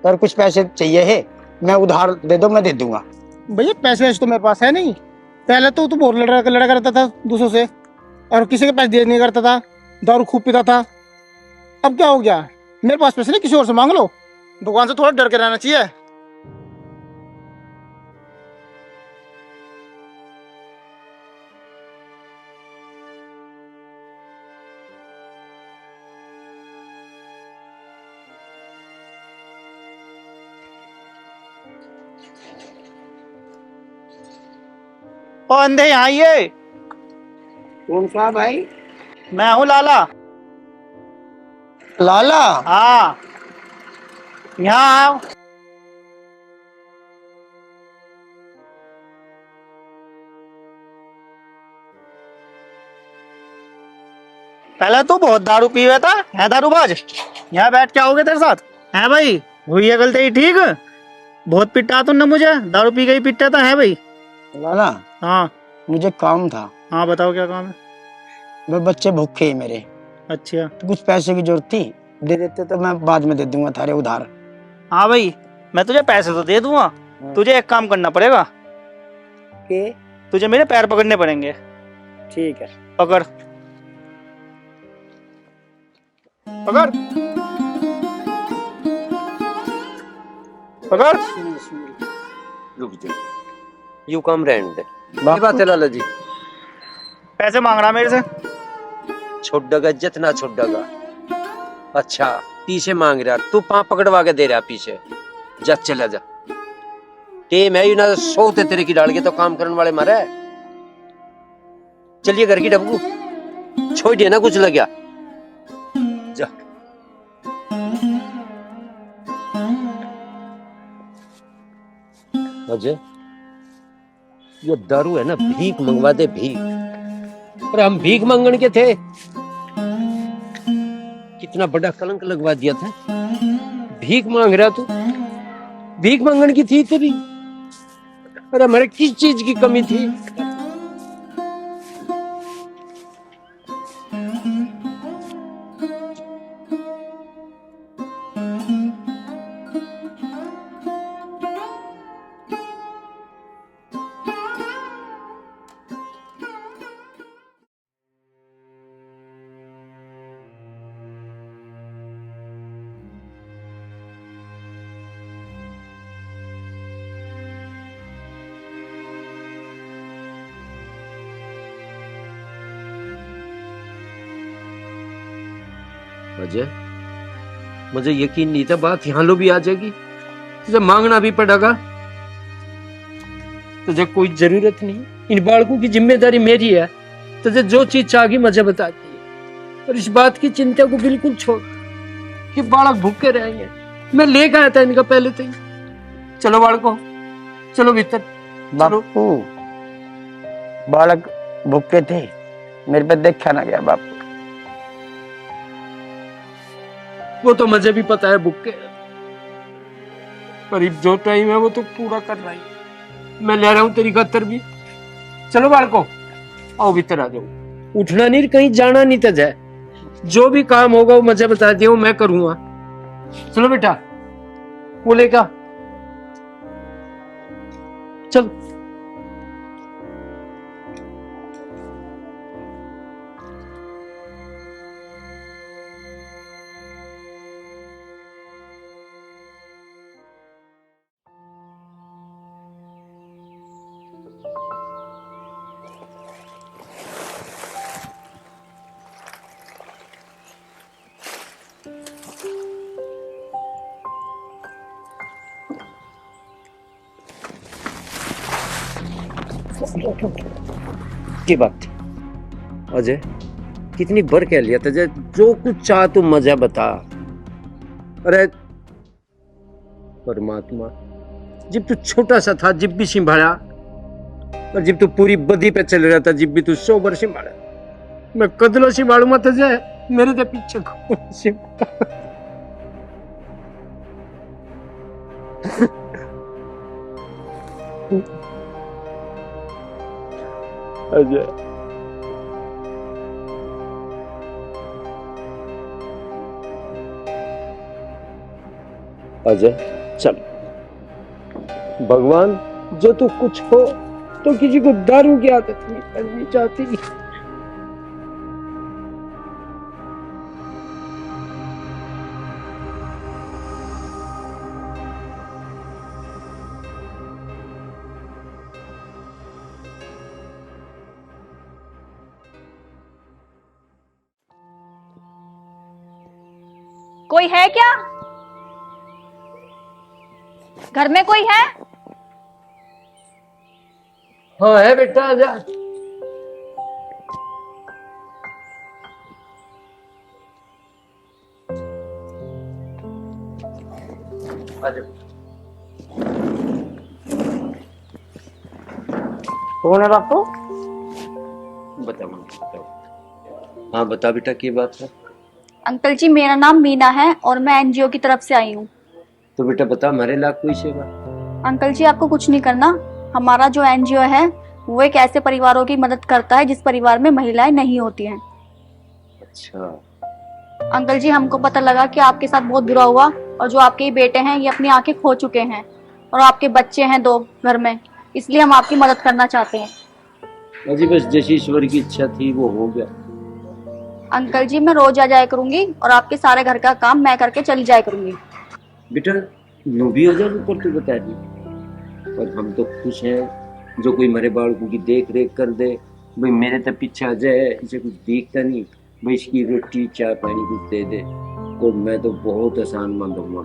और कुछ पैसे चाहिए है, मैं उधार दे दो, मैं दे दूंगा। भैया पैसे वैसे तो मेरे पास है नहीं। पहले तो तू बहुत लड़ा करता था दूसरों से और किसी के पैसे दिया नहीं करता था, दारू खूब पीता था। अब क्या हो गया? मेरे पास पैसे नहीं, किसी और से मांग लो। भगवान से थोड़ा डर के रहना चाहिए। ओ अंधे यहाँ आइए। कौन सा भाई? मैं हूँ लाला। लाला? हाँ यहाँ आओ। पहले तो बहुत दारू पी हुआ था, है दारूबाज। यहाँ बैठ के आओगे तेरे साथ? है भाई, हुई है गलती ही ठीक। बहुत पिटा तुमने मुझे, दारू पी गई पिटा था। है भाई? लाला हाँ मुझे काम था। हाँ बताओ क्या काम है? वे बच्चे भूखे ही मेरे, अच्छा तो कुछ पैसे की जरूरत थी, दे देते तो मैं बाद में दे दूंगा थारे उधार। हाँ भाई, मैं तुझे पैसे तो दे दूंगा, तुझे एक काम करना पड़ेगा के? तुझे मेरे पैर पकड़ने पड़ेंगे। ठीक है। पकड़ पकड़ पकड़। रुक जा, यू काम रहने दे। ये बात है लाला जी, पैसे मांग रहा मेरे से। छोड़गा जितना छोड़गा। अच्छा पीछे मांग रहा, तू पाँव पकड़वा के दे रहा पीछे। जा चला जा, टेम है ना, सोते तेरे की डाल के तो काम करने वाले मारे। चलिए घर की डब्बू छोड़ दिया ना, कुछ लग गया। जा अजय, ये दारू है ना, भीख मंगवा दे भीख। पर हम भीख मांगन के थे, कितना बड़ा कलंक लगवा दिया था। भीख मांग रहा तू, भीख मांगन की थी तेरी। अरे हमारे किस चीज की कमी थी? अजय, मुझे यकीन नहीं था बात यहाँ लो भी आ जाएगी। तुझे मांगना भी पड़ेगा। तुझे कोई जरूरत नहीं, इन बालकों की जिम्मेदारी मेरी है। तुझे जो चीज चाहिए मुझे बताती है, और इस बात की चिंता को बिल्कुल छोड़ कि बालक भूखे रहेंगे। मैं लेकर आया था इनका पहले तो ही। चलो बालकों, चलो भीतर। बापू, बालक भूखे थे, मेरे पे देखा ना गया बापू। वो तो मुझे भी पता है भूखे, पर जो टाइम है वो तो पूरा कर रहा है। मैं ले रहा हूँ तेरी खातर भी। चलो बालको, आओ भीतर आ जाओ। उठना नहीं, कहीं जाना नहीं था। जाए जो भी काम होगा वो मुझे बता दियो, मैं करूंगा। चलो बेटा, वो लेगा। चल की बात अजय, कितनी बार कह लिया था, जो कुछ चाह तू मजा बता। अरे परमात्मा, जब तू छोटा सा था जब भी संभाला, और जब तू पूरी बदी पे चल रहा था जब भी तू 100 बार संभाला। मैं कदलों संभालूंगा तुझे, मेरे तो पीछे अजय अजय चल, भगवान जो तू कुछ हो तो किसी को दारू की आदत नहीं करनी चाहती। कोई है क्या? घर में कोई है? हाँ है बेटा, आजा। आजा। कौन है बापू? बताओ। हाँ बता बेटा, की बात है? अंकल जी, मेरा नाम मीना है और मैं एनजीओ की तरफ से आई हूँ। तो बेटा बता, हमारे लाख कोई सेवा? अंकल जी, आपको कुछ नहीं करना। हमारा जो एनजीओ है वो एक ऐसे परिवारों की मदद करता है जिस परिवार में महिलाएं नहीं होती हैं। अच्छा। अंकल जी, हमको पता लगा कि आपके साथ बहुत बुरा हुआ और जो आपके ये बेटे हैं ये अपनी आंखें खो चुके हैं और आपके बच्चे हैं 2 घर में, इसलिए हम आपकी मदद करना चाहते हैं। अजी बस जैसी ईश्वर की इच्छा थी वो हो गया। अंकल जी, मैं रोज आ जाया करूंगी और आपके सारे घर का काम मैं करके चली जाया करूंगी। बेटा 9,000 ऊपर तो बता दी, पर हम तो खुश हैं जो कोई मेरे बालकों की देख रेख कर दे। भाई मेरे तो पीछे आ जाए, इसे कुछ दिखता नहीं, भाई इसकी रोटी चाय पानी कुछ दे दे, तो मैं तो बहुत आसान मान दूंगा।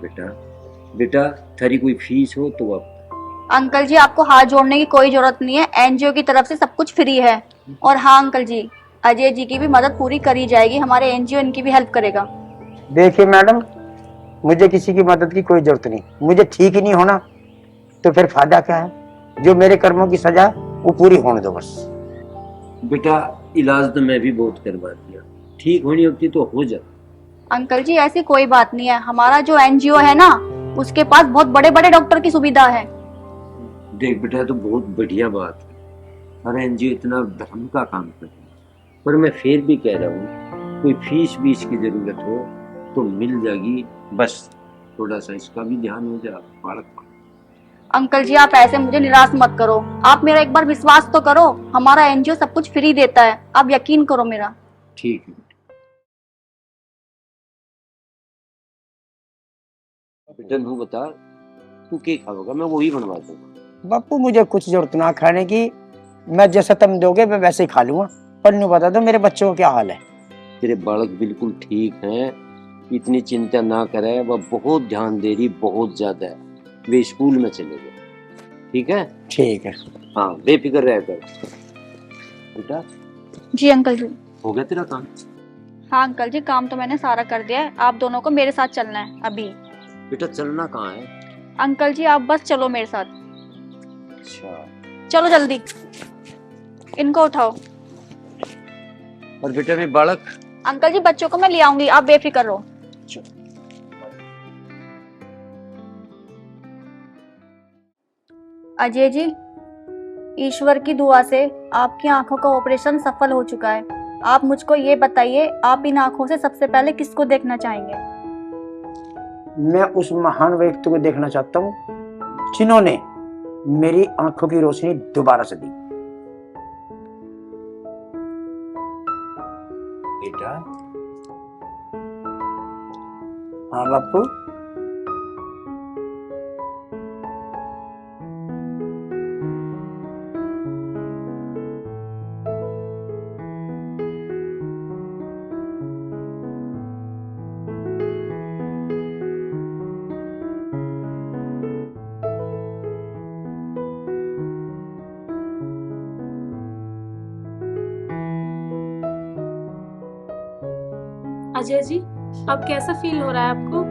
बेटा थारी कोई फीस हो तो आप। अंकल जी, आपको हाथ जोड़ने की कोई जरूरत नहीं है, एनजीओ की तरफ से सब कुछ फ्री है। और हाँ अंकल जी, अजय जी की भी मदद पूरी करी जाएगी, हमारे एनजीओ इनकी भी हेल्प करेगा। देखिए मैडम, मुझे किसी की मदद की कोई जरूरत नहीं। मुझे ठीक ही नहीं होना तो फिर फायदा क्या है? जो मेरे कर्मों की सजा वो पूरी होने दो बस। बेटा इलाज तो मैं भी बहुत करवा दिया, ठीक होनी होती तो हो जाता। अंकल जी, ऐसी कोई बात नहीं है, हमारा जो एनजीओ है ना उसके पास बहुत बड़े बड़े डॉक्टर की सुविधा है। देख बेटा, तो बहुत बढ़िया बात है, हर एनजीओ इतना धर्म का काम कर रही है, पर मैं फिर भी कह रहा हूँ कोई फीस बीस की जरूरत हो तो मिल जाएगी, बस थोड़ा सा इसका भी ध्यान हो जाए बालक। अंकल जी, आप ऐसे मुझे निराश मत करो, आप मेरा एक बार विश्वास तो करो, हमारा एनजीओ सब कुछ फ्री देता है, आप यकीन करो मेरा। ठीक है बेटा, तू बता तू क्या खाओगा, मैं वही बनवा दूंगा। बापू मुझे कुछ जरूरत ना खाने की, मैं जैसा तुम दोगे मैं वैसे ही खा लूंगा। पर न्यू बता दो मेरे बच्चों का क्या हाल है? तेरे बालक बिल्कुल ठीक हैं, इतनी चिंता ना करे, वह बहुत ध्यान दे रही, बहुत ज्यादा है, वे स्कूल में चले गए। ठीक है? ठीक है। हाँ बेफिक्र रह कर बेटा। जी अंकल जी। हो गया तेरा काम? हाँ अंकल जी, काम तो मैंने सारा कर दिया है, आप दोनों को मेरे साथ चलना है अभी। बेटा चलना कहाँ है? अंकल जी, आप बस चलो मेरे साथ। अच्छा। चलो जल्दी, इनको उठाओ। और बेटा मैं बालक? अंकल जी, बच्चों को मैं ले आऊंगी, आप बेफिक्र रहो। अजय जी, ईश्वर की दुआ से आपकी आंखों का ऑपरेशन सफल हो चुका है। आप मुझको ये बताइए, आप इन आंखों से सबसे पहले किसको देखना चाहेंगे? मैं उस महान व्यक्ति को देखना चाहता हूँ जिन्होंने मेरी आंखों की रोशनी दोबारा से दी। बेटा हाँ बापू। अजय जी, अब कैसा फील हो रहा है आपको?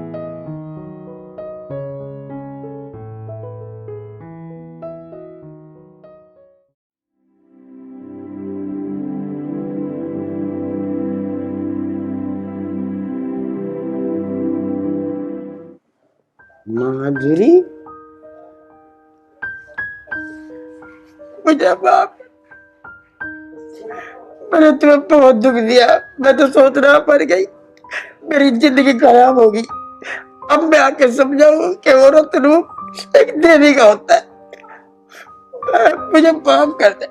माधुरी, मुझे माफ। मैंने तुम्हें बहुत दुख दिया। मैं तो सोच रहा मर गई, मेरी जिंदगी खराब होगी। अब मैं आके समझाऊं कि औरत रूप एक देवी का होता है। मुझे माफ कर दे।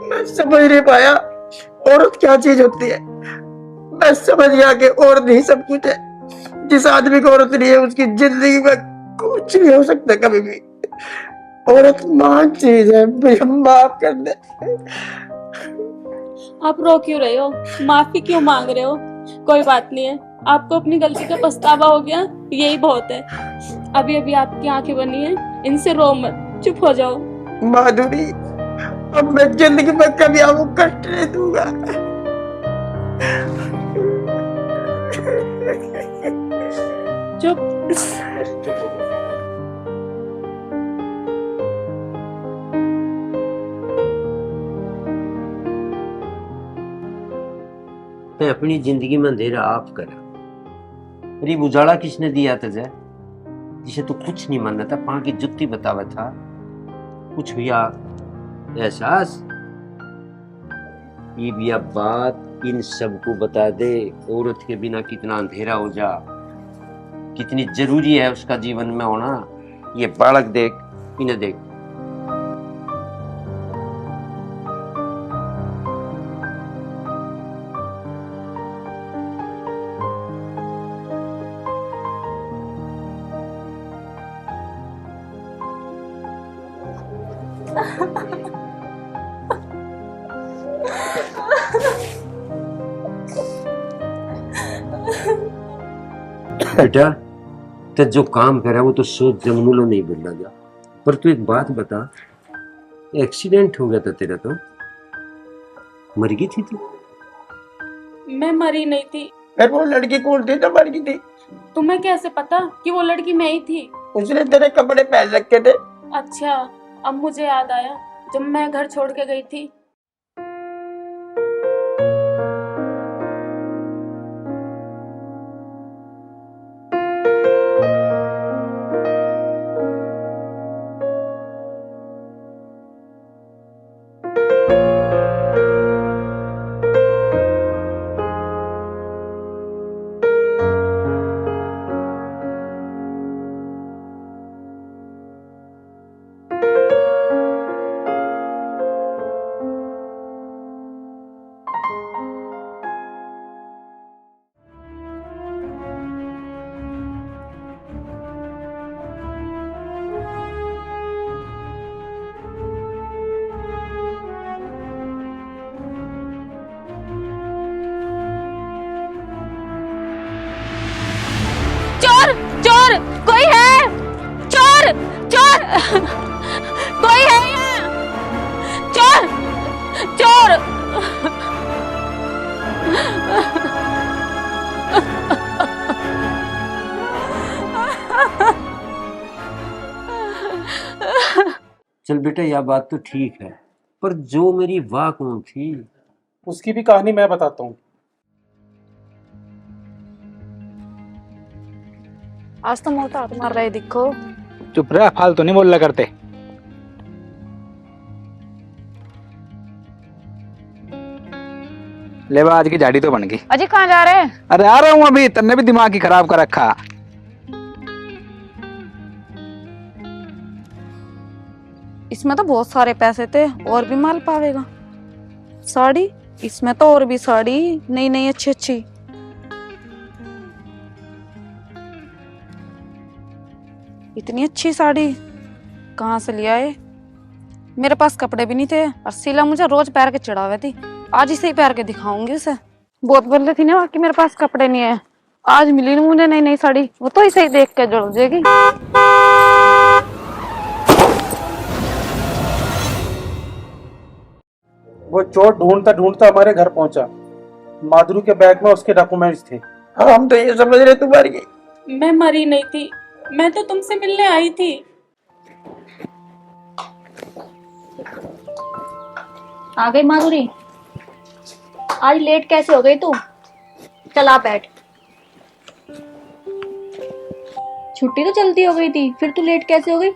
मैं समझ नहीं पाया औरत क्या चीज होती है। मैं समझ गया कि औरत ही सब कुछ है। जिस आदमी को औरत नहीं है उसकी जिंदगी में कुछ नहीं हो सकता कभी भी। औरत महान चीज है, मुझे माफ कर दे। आप रो क्यों रहे हो? माफी क्यों मांग रहे हो? कोई बात नहीं है, आपको अपनी गलती का पछतावा हो गया, यही बहुत है। अभी अभी आपकी आंखें बनी है, इनसे रो मत, चुप हो जाओ। माधुरी, अब मैं जिंदगी में कभी आपको कष्ट नहीं दूंगा। चुप। मैं अपनी जिंदगी में अंधेरा आप करा, रिब उजाला किसने दिया तुझे, जिसे तू कुछ नहीं मानना था, पां की जुत्ती बतावा था, कुछ हुआ एहसास। ये भी अब बात इन सबको बता दे, औरत के बिना कितना अंधेरा हो जा, कितनी जरूरी है उसका जीवन में होना। ये बालक देख, इन्हें देख। बेटा, तो जो काम करा वो तो सोच जमनूलो नहीं बोला जा। पर तू एक बात बता, एक्सीडेंट हो गया था तेरा, तो मर गई थी तू? मैं मरी नहीं थी। फिर वो लड़की कौन थी तो मर गई थी? तुम्हें कैसे पता कि वो लड़की मैं ही थी? उसने तेरे कपड़े पहन रखे थे। अच्छा, अब मुझे याद आया, जब मैं घर छोड़ के गई थी। चोर, चोर, कोई है? चोर, चोर, कोई है यहाँ? चोर, चोर। चल बेटा, यह बात तो ठीक है, पर जो मेरी वाह कौन थी? उसकी भी कहानी मैं बताता हूँ। आज तो मोटा हाथ मार रहे दिखो। चुप रह, फालतू नहीं बोलना करते। ले बा, आज की झाड़ी तो बन गई। अजी कहाँ जा रहे हैं? अरे आ रहा हूँ अभी, तन्ने भी दिमाग ही खराब कर रखा। इसमें तो बहुत सारे पैसे थे, और भी माल पावेगा। साड़ी, इसमें तो और भी साड़ी, नई नई अच्छी अच्छी। इतनी अच्छी साड़ी कहाँ से लिया है? मेरे पास कपड़े भी नहीं थे, और शीला मुझे रोज पैर के चिढ़ावे थी। आज इसे ही पैर के दिखाऊंगी उसे। बहुत बोल रही थी ना कि मेरे पास कपड़े नहीं है। आज मिली ना मुझे नई नई साड़ी, वो तो इसे ही देख के जुड़ जाएगी। वो चोर ढूंढता ढूंढता हमारे घर पहुंचा। माधुरी के बैग में उसके डॉक्यूमेंट्स थे। हाँ, हम तो ये समझ रहे तू मर गई। मैं मरी नहीं थी, मैं तो तुमसे मिलने आई थी। आ गई माधुरी? आज लेट कैसे हो गई तू? चल आ बैठ। छुट्टी तो जल्दी हो गई थी, फिर तू लेट कैसे हो गई?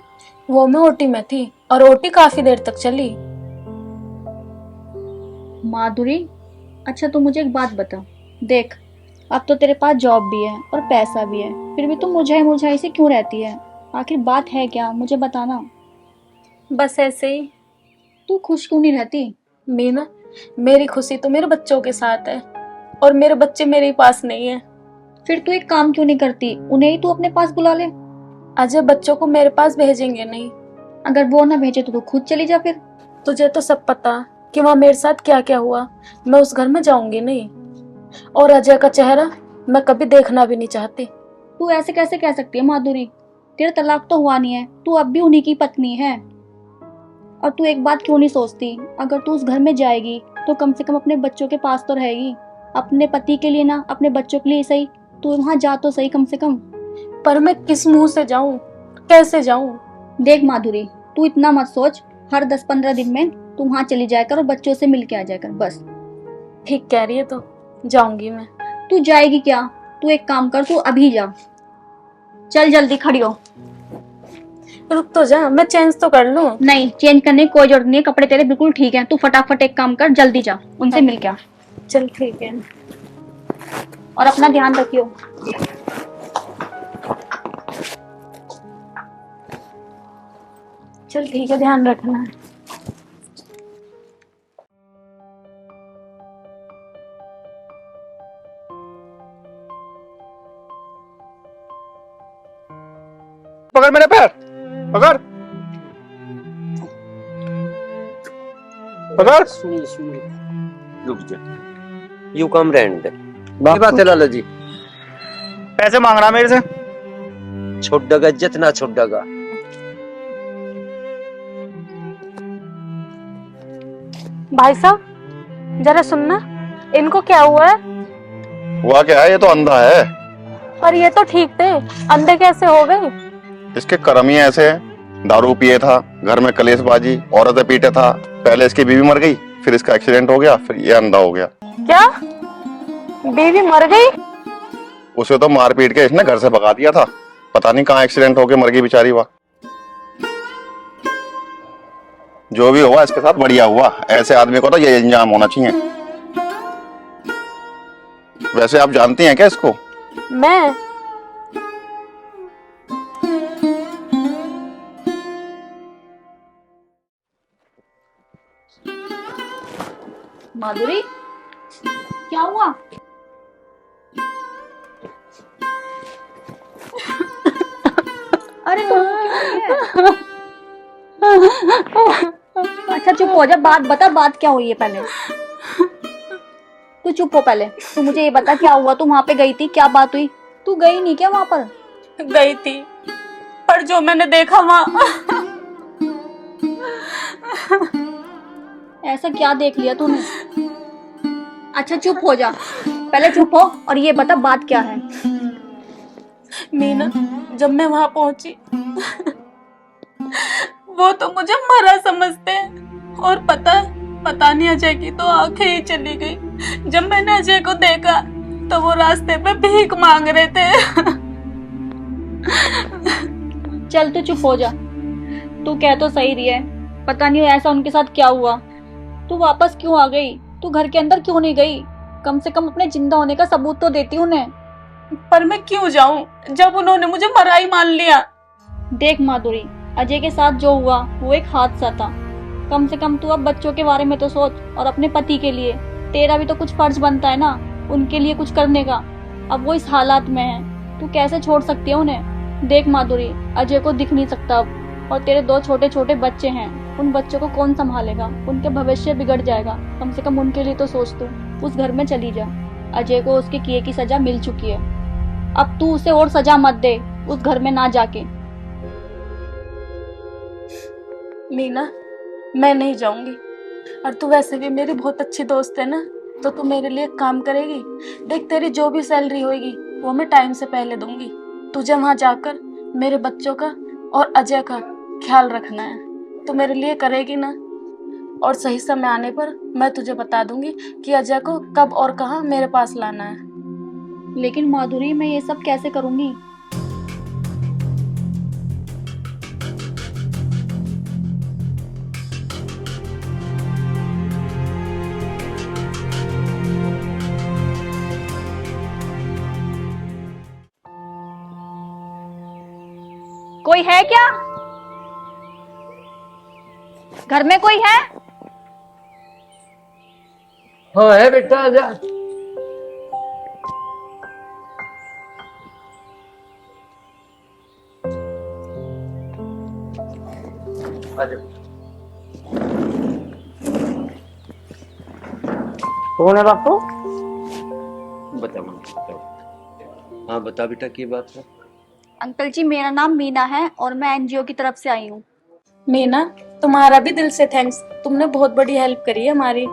वो मैं ओटी में थी और ओटी काफी देर तक चली। माधुरी, अच्छा तू मुझे एक बात बता। देख, अब तो तेरे पास जॉब भी है और पैसा भी है, फिर भी तू मुझाई मुझाई से क्यों रहती है? आखिर बात है क्या, मुझे बताना। बस ऐसे ही। तू खुश क्यों नहीं रहती? मीना, मेरी खुशी तो मेरे बच्चों के साथ है और मेरे बच्चे मेरे पास नहीं है। फिर तू एक काम क्यों नहीं करती, उन्हें ही तू अपने पास बुला ले। अजय बच्चों को मेरे पास भेजेंगे नहीं। अगर वो ना भेजे तो तू खुद चली जा फिर। तुझे तो सब पता कि वहाँ मेरे साथ क्या क्या हुआ। मैं उस घर में जाऊंगी नहीं और अजय का चेहरा मैं कभी देखना भी नहीं चाहती। तू ऐसे कैसे कह सकती है माधुरी? तेरा तलाक तो हुआ नहीं है, तू अब भी उन्हीं की पत्नी है। और तू एक बात क्यों नहीं सोचती, अगर तू उस घर में जाएगी तो कम से कम अपने बच्चों के पास तो रहेगी। अपने पति के लिए ना, अपने बच्चों के लिए सही, तू वहाँ जा तो सही कम से कम। पर मैं किस मुंह से जाऊं, कैसे जाऊं? देख माधुरी, तू इतना मत सोच। हर 10-15 दिन में तू वहाँ चली जाया कर और बच्चों से मिल के आ जाया कर, बस। ठीक कह रही है तो जाऊंगी मैं। तू जाएगी क्या? तू एक काम कर, तू अभी जा। चल जल्दी खड़ी हो। रुक तो जा, मैं चेंज तो कर लूं। नहीं, चेंज करने की कोई जरूरत नहीं है, कपड़े तेरे बिल्कुल ठीक हैं। तू फटाफट एक काम कर, जल्दी जा, उनसे मिल के आ। चल ठीक है। और अपना ध्यान रखियो। चल ठीक है, ध्यान रखना है। पकड़ मेरे पैर, पकड़ पकड़। रुक जा, यू कम रहने दे। बात है लाला जी, पैसे मांग रहा मेरे से। छोड़ेगा जितना छोड़ेगा। भाई साहब जरा सुनना, इनको क्या हुआ है? हुआ क्या है, ये तो अंधा है। पर ये तो ठीक थे, अंधे कैसे हो गए? इसके कर्म ही ऐसे हैं। दारू पिए था, घर में कलेशबाजी, औरतें पीटे था। पहले इसकी बीवी मर गई, फिर इसका एक्सीडेंट हो गया, फिर ये अंधा हो गया। क्या बीवी मर गई? उसे तो मार पीट के इसने घर से भगा दिया था। पता नहीं कहाँ एक्सीडेंट होके मर गई बेचारी। वह जो भी हुआ इसके साथ बढ़िया हुआ। ऐसे आदमी को तो ये इंजाम होना चाहिए। वैसे आप जानती हैं क्या इसको? मैं माधुरी, क्या हुआ? अरे तो अच्छा चुप हो जा, बात बता, बात क्या हुई है पहले? तू चुप हो पहले, तू मुझे ये बता क्या हुआ? तू वहां पे गई थी, क्या बात हुई? तू गई नहीं क्या वहां पर? गई थी, पर जो मैंने देखा वहाँ ऐसा क्या देख लिया तूने? अच्छा चुप हो जा, पहले चुप हो और ये बता बात क्या है? मीना, जब मैं वहां पहुंची वो तो मुझे मरा समझते हैं और पता नहीं अजय की तो आंखें ही चली गई। जब मैंने अजय को देखा तो वो रास्ते पे भीख मांग रहे थे। चल तू चुप हो जा, तू कह तो सही रही है, पता नहीं ऐसा उनके साथ क्या हुआ। तू वापस क्यों आ गई? तू घर के अंदर क्यों नहीं गई? कम से कम अपने जिंदा होने का सबूत तो देती उन्हें। पर मैं क्यों जाऊं जब उन्होंने मुझे मरा ही मान लिया। देख माधुरी, अजय के साथ जो हुआ वो एक हादसा था। कम से कम तू अब बच्चों के बारे में तो सोच और अपने पति के लिए तेरा भी तो कुछ फर्ज बनता है ना, उनके लिए कुछ करने का। अब वो इस हालात में है, तू कैसे छोड़ सकती है उन्हें? देख माधुरी, अजय को दिख नहीं सकता अब, और तेरे 2 छोटे छोटे बच्चे हैं, उन बच्चों को कौन संभालेगा? उनके भविष्य बिगड़ जाएगा। कम से कम उनके लिए तो सोच तू। उस घर में चली जा, अजय को उसके किए की सजा मिल चुकी है। अब तू उसे और सजा मत दे उस घर में ना जाके। मीना, मैं नहीं जाऊंगी, और तू वैसे भी मेरी बहुत अच्छी दोस्त है ना, तो तू मेरे लिए काम करेगी। देख, तेरी जो भी सैलरी होगी वो मैं टाइम से पहले दूंगी। तुझे वहां जाकर मेरे बच्चों का और अजय का ख्याल रखना है, तो मेरे लिए करेगी ना? और सही समय आने पर मैं तुझे बता दूंगी कि अजय को कब और कहाँ मेरे पास लाना है। लेकिन माधुरी, मैं ये सब कैसे करूंगी? कोई है क्या? घर में कोई है? हाँ है बेटा, आजा। आजा। कौन है बापू? बता मम्मी, बता। हाँ बता बेटा, की बात है? अंकल जी, मेरा नाम मीना है और मैं एनजीओ की तरफ से आई हूँ। मीना, तुम्हारा भी दिल से थैंक्स, तुमने बहुत बड़ी हेल्प करी है हमारी।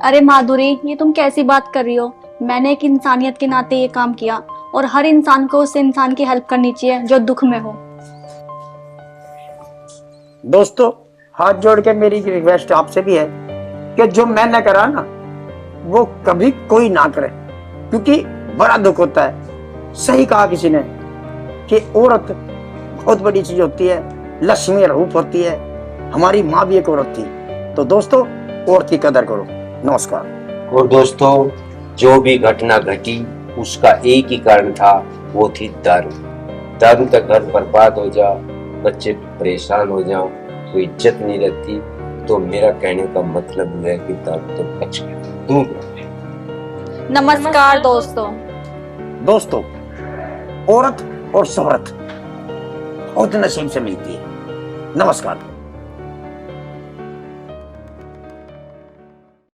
अरे माधुरी, ये तुम कैसी बात कर रही हो? मैंने एक इंसानियत के नाते ये काम किया और हर इंसान को उस इंसान की हेल्प करनी चाहिए जो दुख में हो। दोस्तों, हाथ जोड़ के मेरी रिक्वेस्ट आपसे भी है कि जो मैंने करा ना वो कभी कोई ना करे, क्योंकि बड़ा दुख होता है। सही कहा किसी ने कि औरत बहुत बड़ी चीज होती है, लक्ष्मी रूप होती है। हमारी माँ भी एक औरत थी। तो दोस्तों, औरत की कदर करो। नमस्कार। और दोस्तों, जो भी घटना घटी उसका एक ही कारण था, वो थी दारू। दारू तक घर बर्बाद हो जाओ, बच्चे परेशान हो जाओ, कोई इज्जत नहीं रहती। तो मेरा कहने का मतलब है कि दारू तो बच गया, दूर रहो। नमस्कार दोस्तों। दोस्तों, औरत और शोहरत बहुत नसीब से मिलती है। नमस्कार।